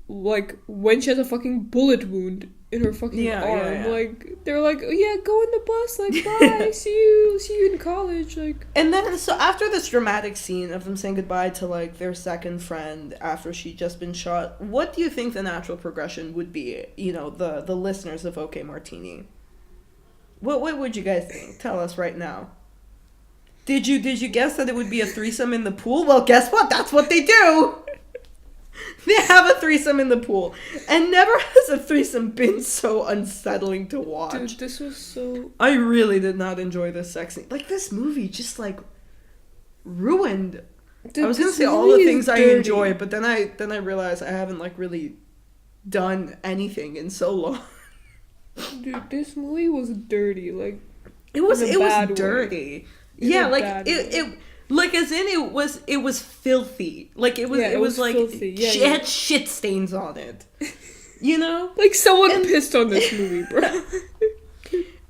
like, when she has a fucking bullet wound in her fucking arm, like, they're like, oh, yeah, go on the bus, like, bye, see you in college, like. And then, so after this dramatic scene of them saying goodbye to, like, their second friend after she'd just been shot, what do you think the natural progression would be, you know, the listeners of Okay Martini? What would you guys think? Tell us right now. Did you guess that it would be a threesome in the pool? Well, guess what? That's what they do! They have a threesome in the pool. And never has a threesome been so unsettling to watch. Dude, this was so... I really did not enjoy this sex scene. Like, this movie just, like, ruined... Dude, I was going to say all the things I enjoy, but then I realized I haven't, like, really done anything in so long. Dude, this movie was dirty, like... It was dirty. Yeah, like, it like, as in, it was filthy. Like, it was like, it had shit stains on it. You know? Like, someone pissed on this movie, bro.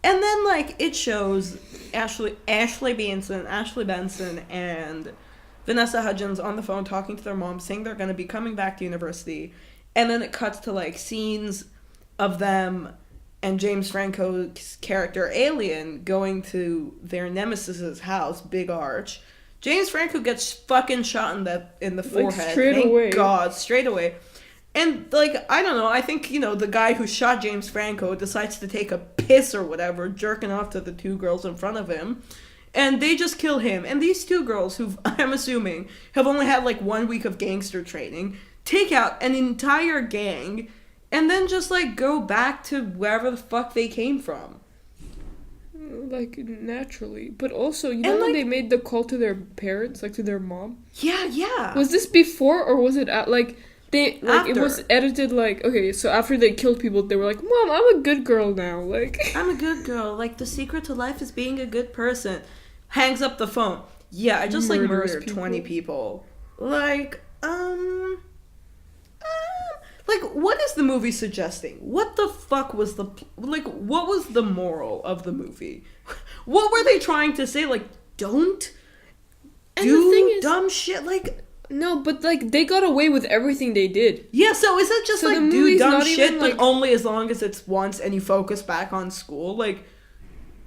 And then, like, it shows Ashley Benson, and Vanessa Hudgens on the phone talking to their mom, saying they're going to be coming back to university. And then it cuts to, like, scenes of them and James Franco's character, Alien, going to their nemesis's house, Big Arch. James Franco gets fucking shot in the forehead. Like, straight away. God, straight away. And, like, I don't know, I think, you know, the guy who shot James Franco decides to take a piss or whatever, jerking off to the two girls in front of him. And they just kill him. And these two girls, who I'm assuming have only had, like, 1 week of gangster training, take out an entire gang and then just, like, go back to wherever the fuck they came from. like naturally. But also, you know when they made the call to their parents, like to their mom? Yeah. Was this before or was it like they like after. It was edited like okay, so after they killed people, they were like, "Mom, I'm a good girl now." Like I'm a good girl. Like the secret to life is being a good person. Hangs up the phone. Yeah, I just like murdered 20 people. Like like, what is the movie suggesting? What the fuck was what was the moral of the movie? What were they trying to say? Like, don't do dumb shit? Like, no, but, like, they got away with everything they did. Yeah, so is it just, so like, do dumb shit, but only as long as it's once and you focus back on school? Like,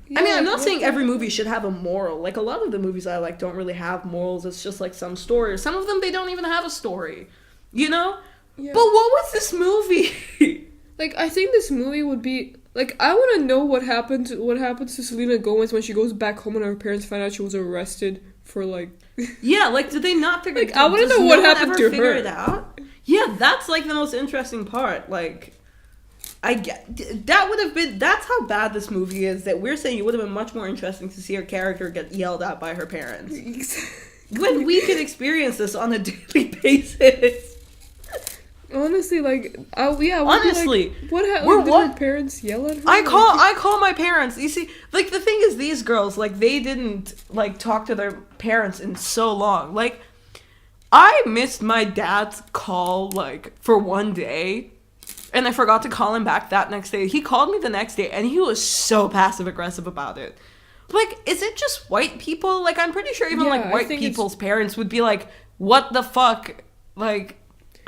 yeah, I mean, I'm not saying every movie should have a moral. Like, a lot of the movies I like don't really have morals. It's just, like, some story. Some of them, they don't even have a story. You know? Yeah. But what was this movie? Like, I think this movie would be... Like, I want to know what happens to Selena Gomez when she goes back home and her parents find out she was arrested for, like... Yeah, like, did they not figure... Like, I want to know what happened to her. It out? Yeah, that's, like, the most interesting part. Like, I get... That would have been... That's how bad this movie is, that we're saying it would have been much more interesting to see her character get yelled at by her parents. Exactly. When we could experience this on a daily basis. Honestly, like, honestly, like, what did her parents yell at her? I call my parents. You see, like, the thing is, these girls, like, they didn't, like, talk to their parents in so long. Like, I missed my dad's call, like, for one day, and I forgot to call him back that next day. He called me the next day, and he was so passive-aggressive about it. Like, is it just white people? Like, I'm pretty sure even, like, white people's parents would be like, what the fuck? Like...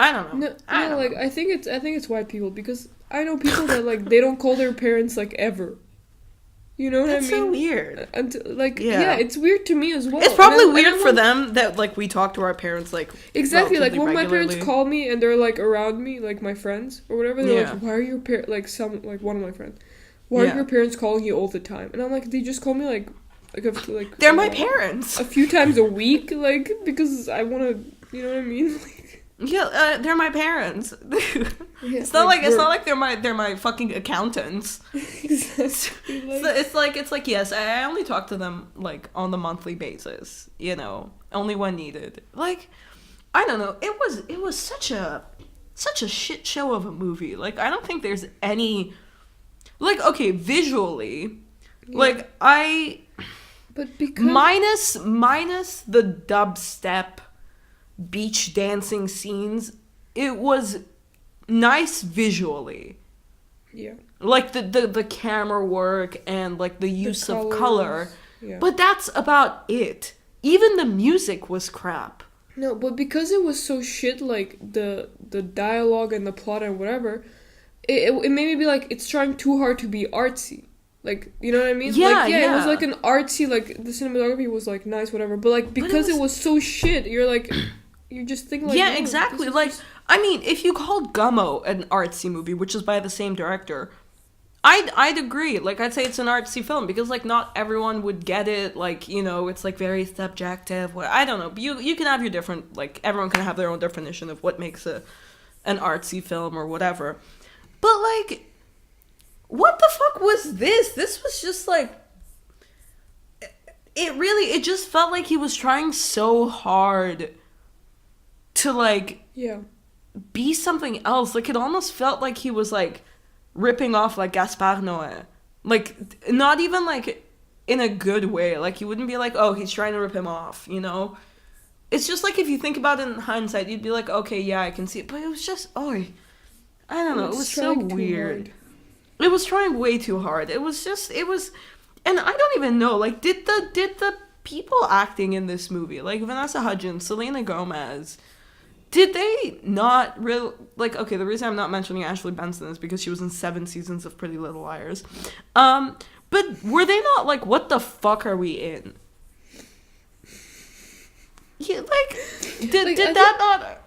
I don't know. I think it's white people, because I know people that, like, they don't call their parents, like, ever. You know what I mean? That's so weird. Yeah, it's weird to me as well. It's probably weird for them that, like, we talk to our parents, like, exactly, like, when my parents call me and they're, like, around me, like, my friends or whatever, they're like, why are your parents, like, one of my friends, why are your parents calling you all the time? And I'm like, they just call me, like they're my parents. A few times a week, like, because I want to, you know what I mean? Like, yeah, they're my parents. It's not like they're my fucking accountants. Exactly. So it's like yes, I only talk to them, like, on the monthly basis, you know, only when needed. Like, I don't know. It was such a shit show of a movie. Like, I don't think there's any, like, okay, visually, like, but because minus the dubstep beach dancing scenes, it was nice visually. Yeah. Like the camera work and, like, the use of color. Yeah. But that's about it. Even the music was crap. No, but because it was so shit, like the dialogue and the plot and whatever, it made me be like, it's trying too hard to be artsy. Like, you know what I mean? Yeah, like, it was like an artsy, like, the cinematography was, like, nice, whatever. But, like, because it was so shit, you're like... You just think, like... Yeah, exactly. Like, I mean, if you called Gummo an artsy movie, which is by the same director, I'd agree. Like, I'd say it's an artsy film, because, like, not everyone would get it. Like, you know, it's, like, very subjective. I don't know. You can have your different... Like, everyone can have their own definition of what makes an artsy film or whatever. But, like, what the fuck was this? This was just, like... It just felt like he was trying so hard to, like, be something else. Like, it almost felt like he was, like, ripping off, like, Gaspar Noé. Like, not even, like, in a good way. Like, you wouldn't be like, oh, he's trying to rip him off, you know? It's just, like, if you think about it in hindsight, you'd be like, okay, yeah, I can see it. But it was just, I don't know. It was so weird. It was trying way too hard. It was, and I don't even know, like, did the people acting in this movie, like, Vanessa Hudgens, Selena Gomez... Did they not really... Like, okay, the reason I'm not mentioning Ashley Benson is because she was in 7 seasons of Pretty Little Liars. But were they not like, what the fuck are we in? Yeah, like, did that not...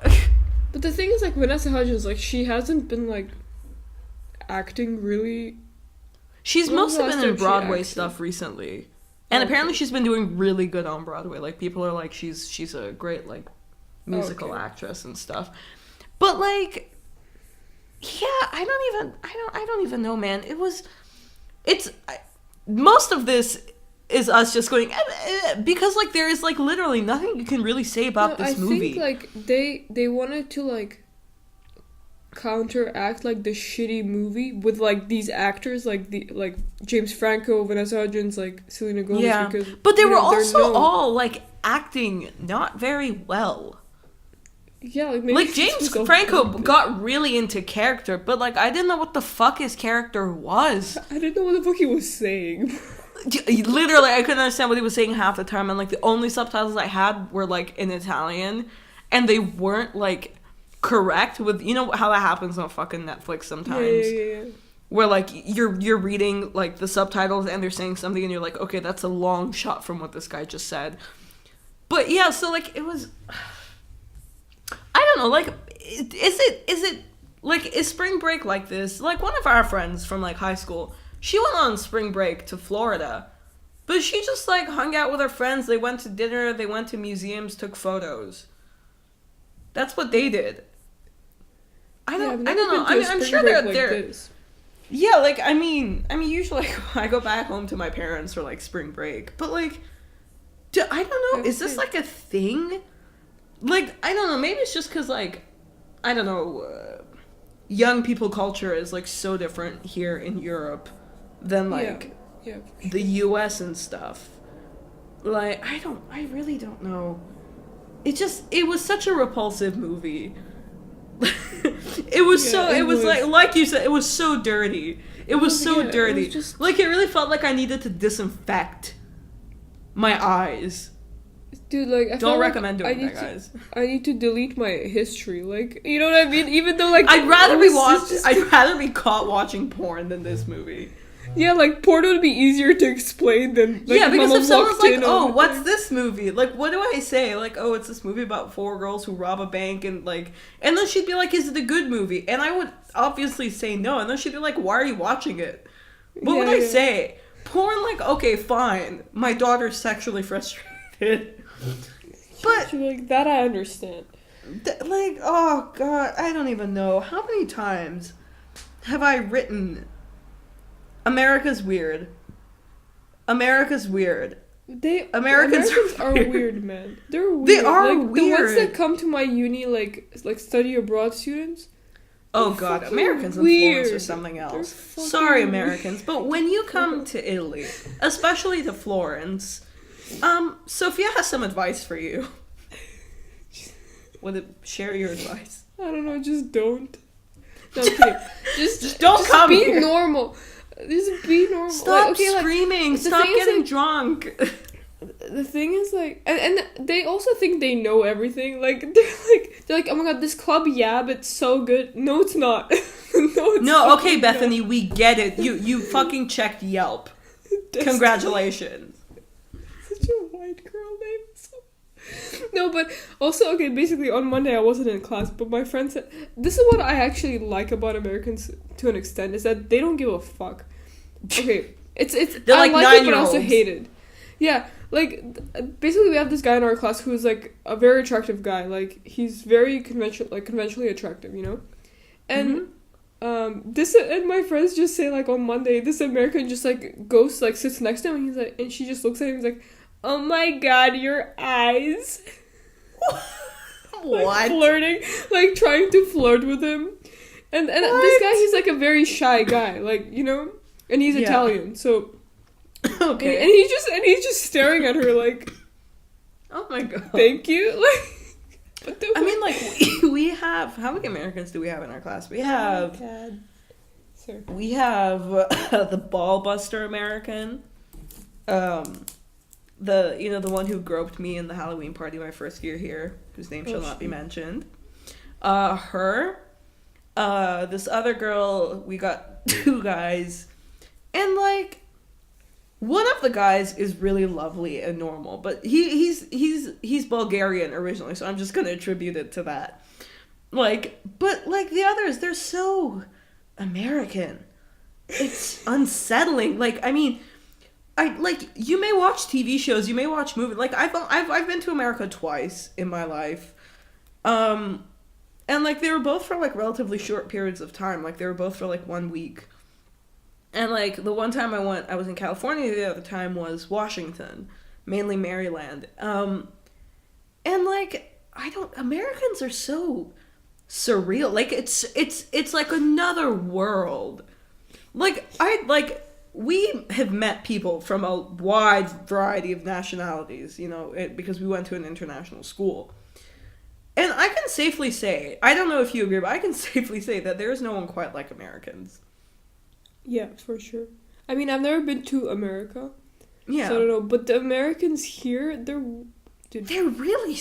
But the thing is, like, Vanessa Hudgens, like, she hasn't been, like, acting really... She's mostly been in Broadway stuff recently. And apparently she's been doing really good on Broadway. Like, people are like, she's a great, like... musical actress and stuff. But, like, yeah, I don't even know, man. most of this is us just going because like there is like literally nothing you can really say about this movie. I think like they wanted to like counteract like the shitty movie with like these actors like James Franco, Vanessa Hudgens, like Selena Gomez. Yeah, because, but they were also all like acting not very well. Yeah, like maybe like James Franco got really into character, but like I didn't know what the fuck his character was. I didn't know what the fuck he was saying. Literally, I couldn't understand what he was saying half the time, and like the only subtitles I had were like in Italian, and they weren't like correct with, you know how that happens on fucking Netflix sometimes. Yeah. Where like you're reading like the subtitles and they're saying something and you're like, okay, that's a long shot from what this guy just said. But yeah, so like it was, I don't know, like is it like, is spring break like this? Like one of our friends from like high school, she went on spring break to Florida, but she just like hung out with her friends. They went to dinner, they went to museums, took photos. That's what they did. I don't know. I'm sure they're there. Yeah, like I mean, usually I go back home to my parents for like spring break, but like, I don't know. Is this like a thing? Like I don't know. Maybe it's just because like, I don't know. Young people culture is like so different here in Europe than like the US and stuff. Like I really don't know. It was such a repulsive movie. It was like you said, it was so dirty. It was so dirty. It was just, like it really felt like I needed to disinfect my eyes. Dude, like don't recommend doing that, guys. I need to delete my history. Like, you know what I mean? Even though like I'd rather be caught watching porn than this movie. Yeah, like porn would be easier to explain than like, because if someone's like, "Oh, what's this movie?" Like, what do I say? Like, "Oh, it's this movie about 4 girls who rob a bank," and then she'd be like, "Is it a good movie?" And I would obviously say no, and then she'd be like, "Why are you watching it?" What would I say? Porn, like, okay, fine. My daughter's sexually frustrated, but like that I understand. Like, oh god, I don't even know how many times have I written. America's weird. Americans are weird, man. They're weird. They are like, weird. The ones that come to my uni, like study abroad students. Oh god, Americans in Florence are something else. Sorry, Americans, but when you come to Italy, especially to Florence, Sophia has some advice for you. Share your advice. I don't know. Just don't. No, okay. Just don't come. Be here. Normal. Just be normal. Stop screaming. Stop getting drunk. The thing is, like, and they also think they know everything. Like, they're like, oh my god, this club, but it's so good. No, it's not. No, okay, Bethany, we get it. You fucking checked Yelp. Congratulations. Such a white girl name. No, but also, okay, basically on Monday I wasn't in class, but my friend said, this is what I actually like about Americans to an extent, is that they don't give a fuck. Okay, it's they're like I like 9-year-olds. it, but I also hate it. Yeah, like, basically we have this guy in our class who's, like, a very attractive guy. Like, he's very conventionally attractive, you know? And, and my friends just say, like, on Monday, this American just, like, goes, like, sits next to him, and he's like, and she just looks at him, and he's like, oh my god, your eyes. What? Like, flirting, like, trying to flirt with him. And this guy, he's, like, a very shy guy, like, you know? And he's Italian, so... Okay. And he's just staring at her like, oh my god, thank you. Like, I mean, like we have, how many Americans do we have in our class? We have the ball buster American, the one who groped me in the Halloween party my first year here, whose name shall not be mentioned. Her, this other girl. We got 2 guys, and like. One of the guys is really lovely and normal, but he's Bulgarian originally, so I'm just gonna attribute it to that. Like, but like the others, they're so American. It's unsettling. Like, I mean, you may watch TV shows, you may watch movies. Like, I've been to America twice in my life, and like they were both for like relatively short periods of time. Like they were both for like 1 week. And, like, the one time I was in California, the other time was Washington, mainly Maryland. And, like, Americans are so surreal. Like, it's like another world. Like, we have met people from a wide variety of nationalities, you know, because we went to an international school. And I can safely say, I don't know if you agree, but I can safely say that there is no one quite like Americans. Yeah, for sure. I mean, I've never been to America. Yeah. So I don't know, but the Americans here, they're really,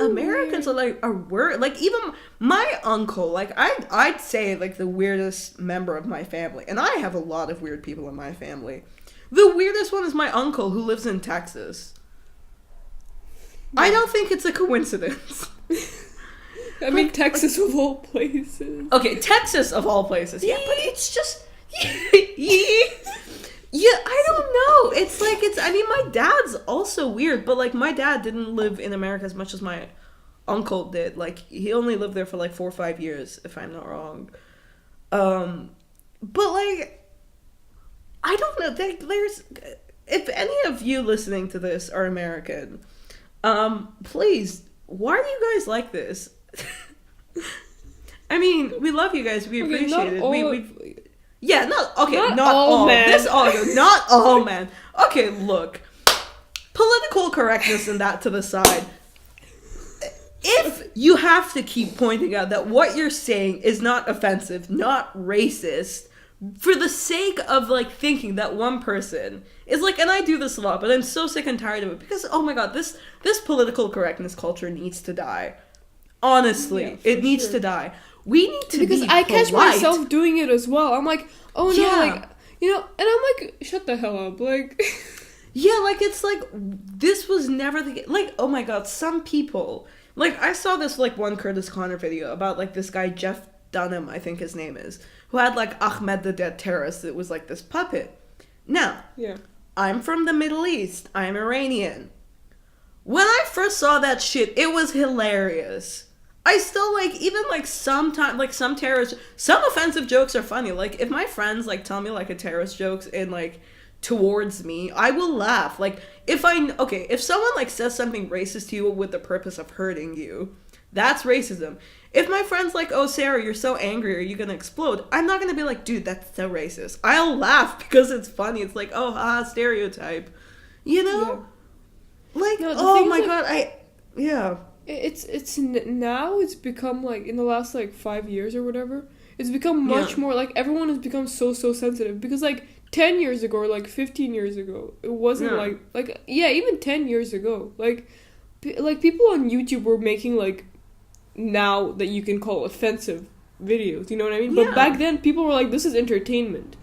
Americans are like, like, even my uncle, like, I'd say, like, the weirdest member of my family, and I have a lot of weird people in my family. The weirdest one is my uncle, who lives in Texas. I don't think it's a coincidence. I mean, Texas of all places. Okay, Texas of all places. Yeah, but it's just... Yeah, I don't know. It's like, I mean, my dad's also weird, but, like, my dad didn't live in America as much as my uncle did. Like, he only lived there for, like, 4 or 5 years, if I'm not wrong. But, like, I don't know. There's... If any of you listening to this are American... please, why are you guys like this? I mean, we love you guys. We appreciate it. Not all, man. This audio, not all, man. Okay, look. Political correctness and that to the side. If you have to keep pointing out that what you're saying is not offensive, not racist, for the sake of, like, thinking that one person is, like, and I do this a lot, but I'm so sick and tired of it, because, oh my god, this political correctness culture needs to die. Honestly, it needs to die. We need to because be I catch polite. myself doing it as well. I'm like, oh no, like, you know, and I'm like, shut the hell up, like. Yeah, like, it's like, this was never the, like, oh my god, some people, like, I saw this, like, one Curtis Connor video about, like, this guy, Jeff Dunham, I think his name is, who had, like, Ahmed the Dead Terrorist. It was, like, this puppet. Now, I'm from the Middle East. I'm Iranian. When I first saw that shit, it was hilarious. I still, like, even, like, sometimes, like, some offensive jokes are funny. Like, if my friends, like, tell me, like, a terrorist joke and, like, towards me, I will laugh. Like, if someone, like, says something racist to you with the purpose of hurting you, that's racism. If my friend's like, oh, Sarah, you're so angry, are you gonna explode? I'm not gonna be like, dude, that's so racist. I'll laugh because it's funny. It's like, oh, haha, stereotype. You know? Yeah. Like, no, oh my god, It's now it's become, like, in the last, like, 5 years or whatever, it's become much more, like, everyone has become so sensitive. Because, like, 10 years ago or, like, 15 years ago, it wasn't, even 10 years ago, like, people on YouTube were making, like, now that you can call offensive videos, you know what I mean? But back then, people were like, this is entertainment.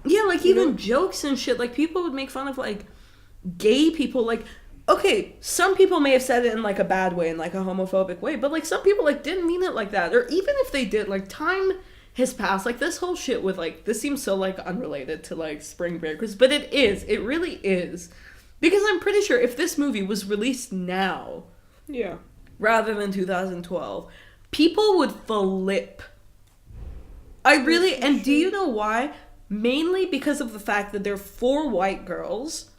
Yeah, like, even jokes and shit, like, people would make fun of, like, gay people, like, okay, some people may have said it in, like, a bad way, in, like, a homophobic way, but, like, some people, like, didn't mean it like that, or even if they did, like, time has passed, like, this whole shit with, like, this seems so, like, unrelated to, like, Spring Breakers, but it really is, because I'm pretty sure if this movie was released now, rather than 2012, people would flip. And do you know why? Mainly because of the fact that they're 4 white girls,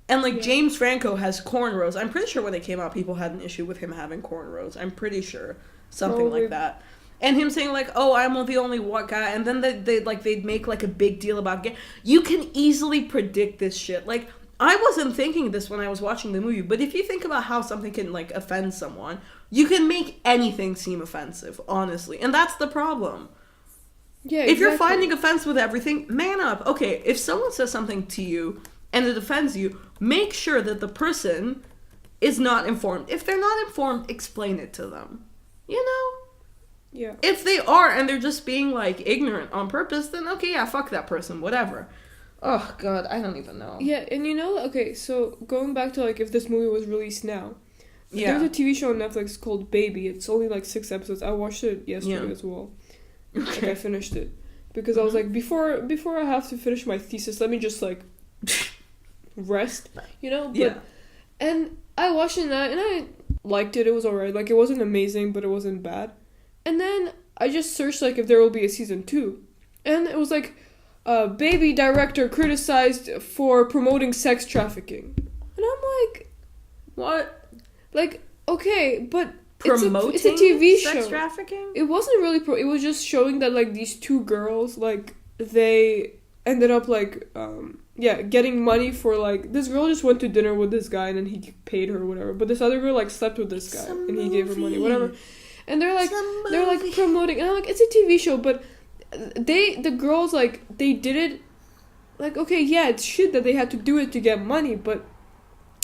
and, like, James Franco has cornrows. I'm pretty sure when it came out, people had an issue with him having cornrows. I'm pretty sure. Something like that. And him saying, like, oh, I'm the only white guy, and then they'd make, like, a big deal about gay. You can easily predict this shit. Like, I wasn't thinking this when I was watching the movie, but if you think about how something can, like, offend someone, you can make anything seem offensive, honestly. And that's the problem. Yeah, exactly. If you're finding offense with everything, man up. Okay, if someone says something to you and it offends you, make sure that the person is not informed. If they're not informed, explain it to them. You know? Yeah. If they are and they're just being, like, ignorant on purpose, then okay, yeah, fuck that person, whatever. Oh, God, I don't even know. Yeah, and you know, okay, so going back to, like, if this movie was released now, there's a TV show on Netflix called Baby. It's only, like, 6 episodes. I watched it yesterday as well. Okay. Like, I finished it. Because I was like, before I have to finish my thesis, let me just, like, rest, you know? But, and I watched it and I liked it. It was alright. Like, it wasn't amazing, but it wasn't bad. And then I just searched, like, if there will be a season 2. And it was like, baby director criticized for promoting sex trafficking. And I'm like, what? Like, okay, but promoting it's a TV sex show. Trafficking? It wasn't really it was just showing that, like, these two girls, like, they ended up, like, getting money for, like, this girl just went to dinner with this guy and then he paid her or whatever, but this other girl, like, slept with this guy and he gave her money, whatever. And they're like promoting, and I'm like, it's a TV show, but the girls, like, they did it, like, okay, yeah, it's shit that they had to do it to get money, but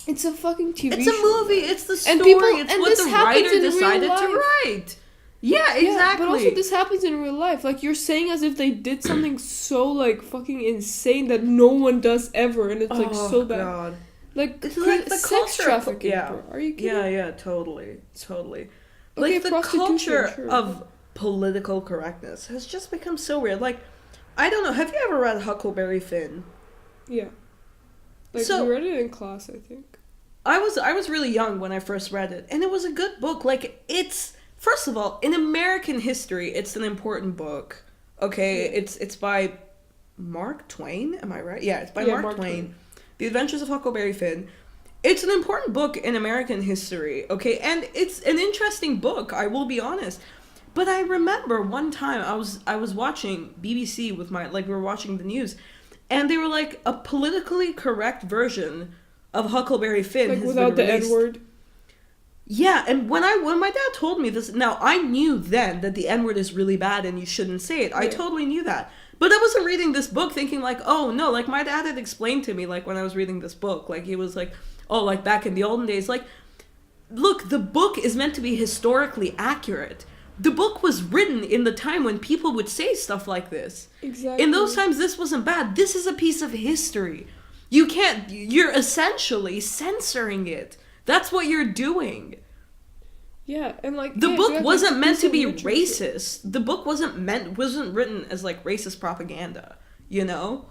it's a fucking TV show. It's a movie. It's the story. It's and what the writer decided to write. Yeah, exactly. Yeah, but also this happens in real life. Like, you're saying as if they did something so, like, fucking insane that no one does ever, and it's, like, so bad. God. Like, it's like the sex trafficking, bro. Are you kidding? Yeah, totally. Okay, Like, the culture of political correctness has just become so weird. Like, I don't know. Have you ever read Huckleberry Finn? Yeah. Like, we read it in class, I think. I was really young when I first read it, and it was a good book. Like, it's, first of all, in American history, it's an important book. Okay, yeah. It's by Mark Twain, am I right? Yeah, it's by Mark Twain. The Adventures of Huckleberry Finn. It's an important book in American history, okay? And it's an interesting book, I will be honest. But I remember one time I was watching BBC with my, like, we were watching the news, and they were like, a politically correct version of Huckleberry Finn, like, has without been released. The N-word. Yeah, and when my dad told me this, now I knew then that the N-word is really bad and you shouldn't say it. I totally knew that. But I wasn't reading this book thinking, like, oh no, like, my dad had explained to me, like, when I was reading this book, like, he was like, oh, like, back in the olden days, like, look, the book is meant to be historically accurate. The book was written in the time when people would say stuff like this. Exactly. In those times, this wasn't bad. This is a piece of history. You're essentially censoring it. That's what you're doing. Yeah, and, like, the book wasn't meant to be racist. The book wasn't written as, like, racist propaganda, you know?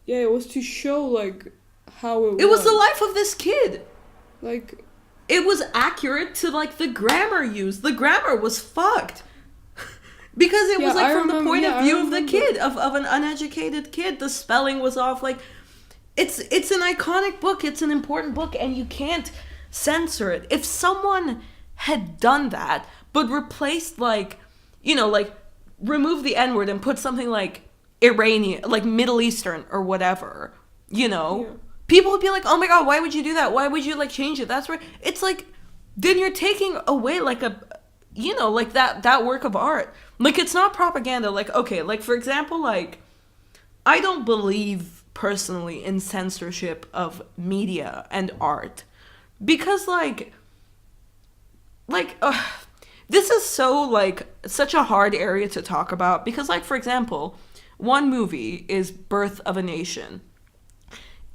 Yeah, it was to show, like, how it was. It was the life of this kid. Like, it was accurate to, like, the grammar used. The grammar was fucked. Because it was, like, from the point of view of the kid, of an uneducated kid. The spelling was off, like, it's an iconic book, it's an important book, and you can't censor it. If someone had done that, but replaced, like, you know, like, remove the N-word and put something like Iranian, like Middle Eastern or whatever, you know, people would be like, oh my god, why would you do that? Why would you, like, change it? That's where, it's like, then you're taking away, like, a, you know, like, that work of art. Like, it's not propaganda. Like, okay, like, for example, like, I don't believe personally in censorship of media and art, because, like, this is so, like, such a hard area to talk about, because, like, for example, one movie is Birth of a Nation.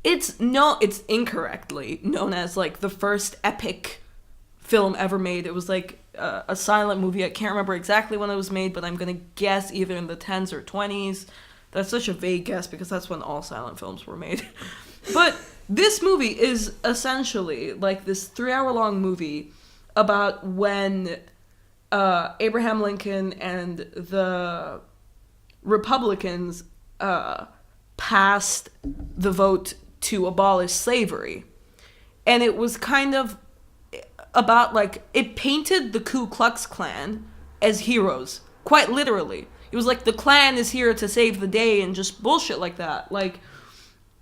It's incorrectly known as, like, the first epic film ever made. It was, like, a silent movie. I can't remember exactly when it was made, but I'm gonna guess either in the 10s or 20s. That's such a vague guess because that's when all silent films were made. But this movie is essentially, like, this 3-hour-long movie about when Abraham Lincoln and the Republicans passed the vote to abolish slavery. And it was kind of about, like, it painted the Ku Klux Klan as heroes, quite literally. It was like, the Klan is here to save the day and just bullshit like that. Like,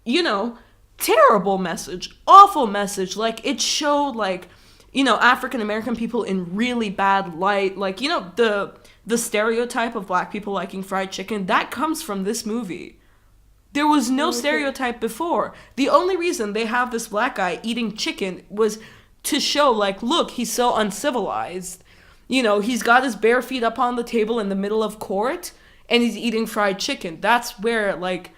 you know, terrible message, awful message. Like, it showed, like, you know, African American people in really bad light. Like, you know, the stereotype of black people liking fried chicken, that comes from this movie. There was no stereotype before. The only reason they have this black guy eating chicken was to show, like, look, he's so uncivilized. You know, he's got his bare feet up on the table in the middle of court, and he's eating fried chicken. That's where, like,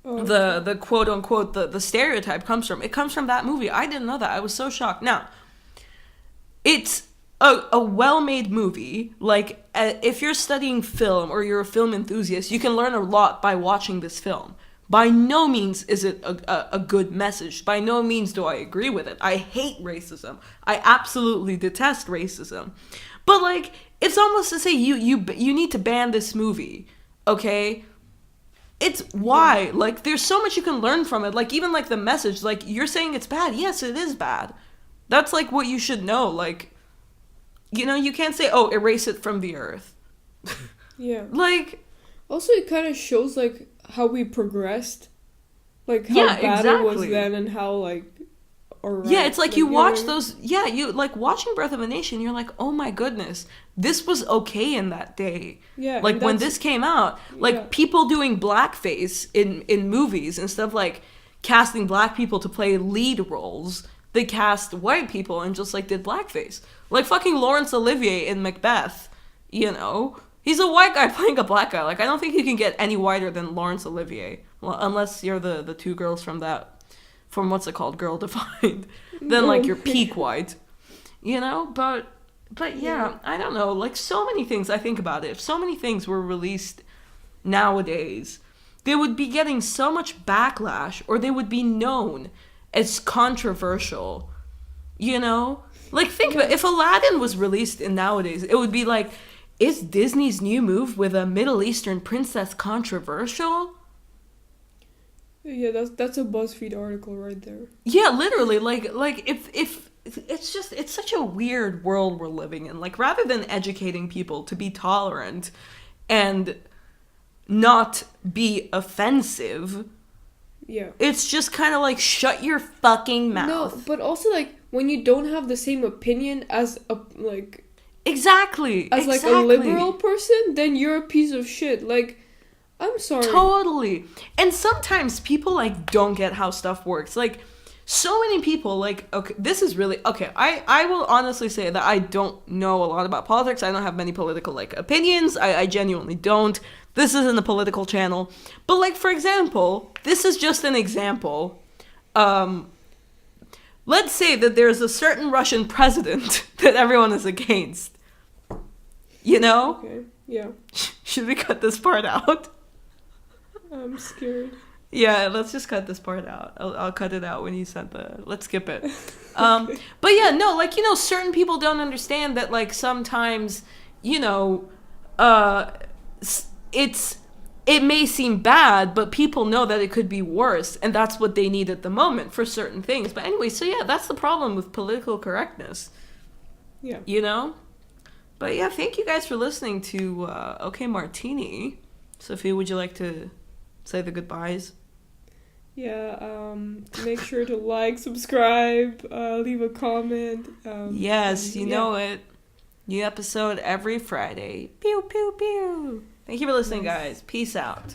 the quote-unquote, the stereotype comes from. It comes from that movie. I didn't know that. I was so shocked. Now, it's a well-made movie. Like, if you're studying film or you're a film enthusiast, you can learn a lot by watching this film. By no means is it a good message. By no means do I agree with it. I hate racism. I absolutely detest racism. But, like, it's almost to say you need to ban this movie, okay? it's why. Like, there's so much you can learn from it. Like, even, like, the message. Like, you're saying it's bad. Yes, it is bad. That's, like, what you should know. Like, you know, you can't say, oh, erase it from the earth. Yeah. Like... Also, it kind of shows, like, how we progressed. Like, how bad it was then and how, like... Yeah, it's like you watch those... Yeah, you, like, watching Birth of a Nation, you're like, oh my goodness, this was okay in that day. Yeah. Like, when this came out, like, people doing blackface in movies instead of, like, casting black people to play lead roles, they cast white people and just, like, did blackface. Like, fucking Laurence Olivier in Macbeth, you know? He's a white guy playing a black guy. Like, I don't think you can get any whiter than Laurence Olivier. Well, unless you're the two girls from what's it called, Girl Defined. Then, like, you're peak white. You know? But yeah, I don't know. Like, so many things, I think about it. If so many things were released nowadays, they would be getting so much backlash, or they would be known as controversial. You know? Like, think about it. If Aladdin was released in nowadays, it would be like, is Disney's new move with a Middle Eastern princess controversial? Yeah, that's a BuzzFeed article right there. Yeah, literally. Like if it's just, it's such a weird world we're living in. Like, rather than educating people to be tolerant and not be offensive, it's just kind of like, shut your fucking mouth. No, but also, like, when you don't have the same opinion as a, like... Exactly. Like, a liberal person, then you're a piece of shit. Like, I'm sorry. Totally. And sometimes people, like, don't get how stuff works. Like, so many people, like, okay, this is really... Okay, I will honestly say that I don't know a lot about politics. I don't have many political, like, opinions. I genuinely don't. This isn't a political channel. But, like, for example, this is just an example. Let's say that there's a certain Russian president that everyone is against. You know? Okay, yeah. Should we cut this part out? I'm scared. Yeah, let's just cut this part out. I'll cut it out when you sent let's skip it. But yeah, no, like, you know, certain people don't understand that, like, sometimes, you know, it may seem bad, but people know that it could be worse, and that's what they need at the moment for certain things. But anyway, so yeah, that's the problem with political correctness. Yeah. You know? But yeah, thank you guys for listening to Okay Martini. Sophie, would you like to say the goodbyes? Yeah, make sure to like, subscribe, leave a comment. Yes, you know it. New episode every Friday. Pew, pew, pew. Thank you for listening, guys. Peace out.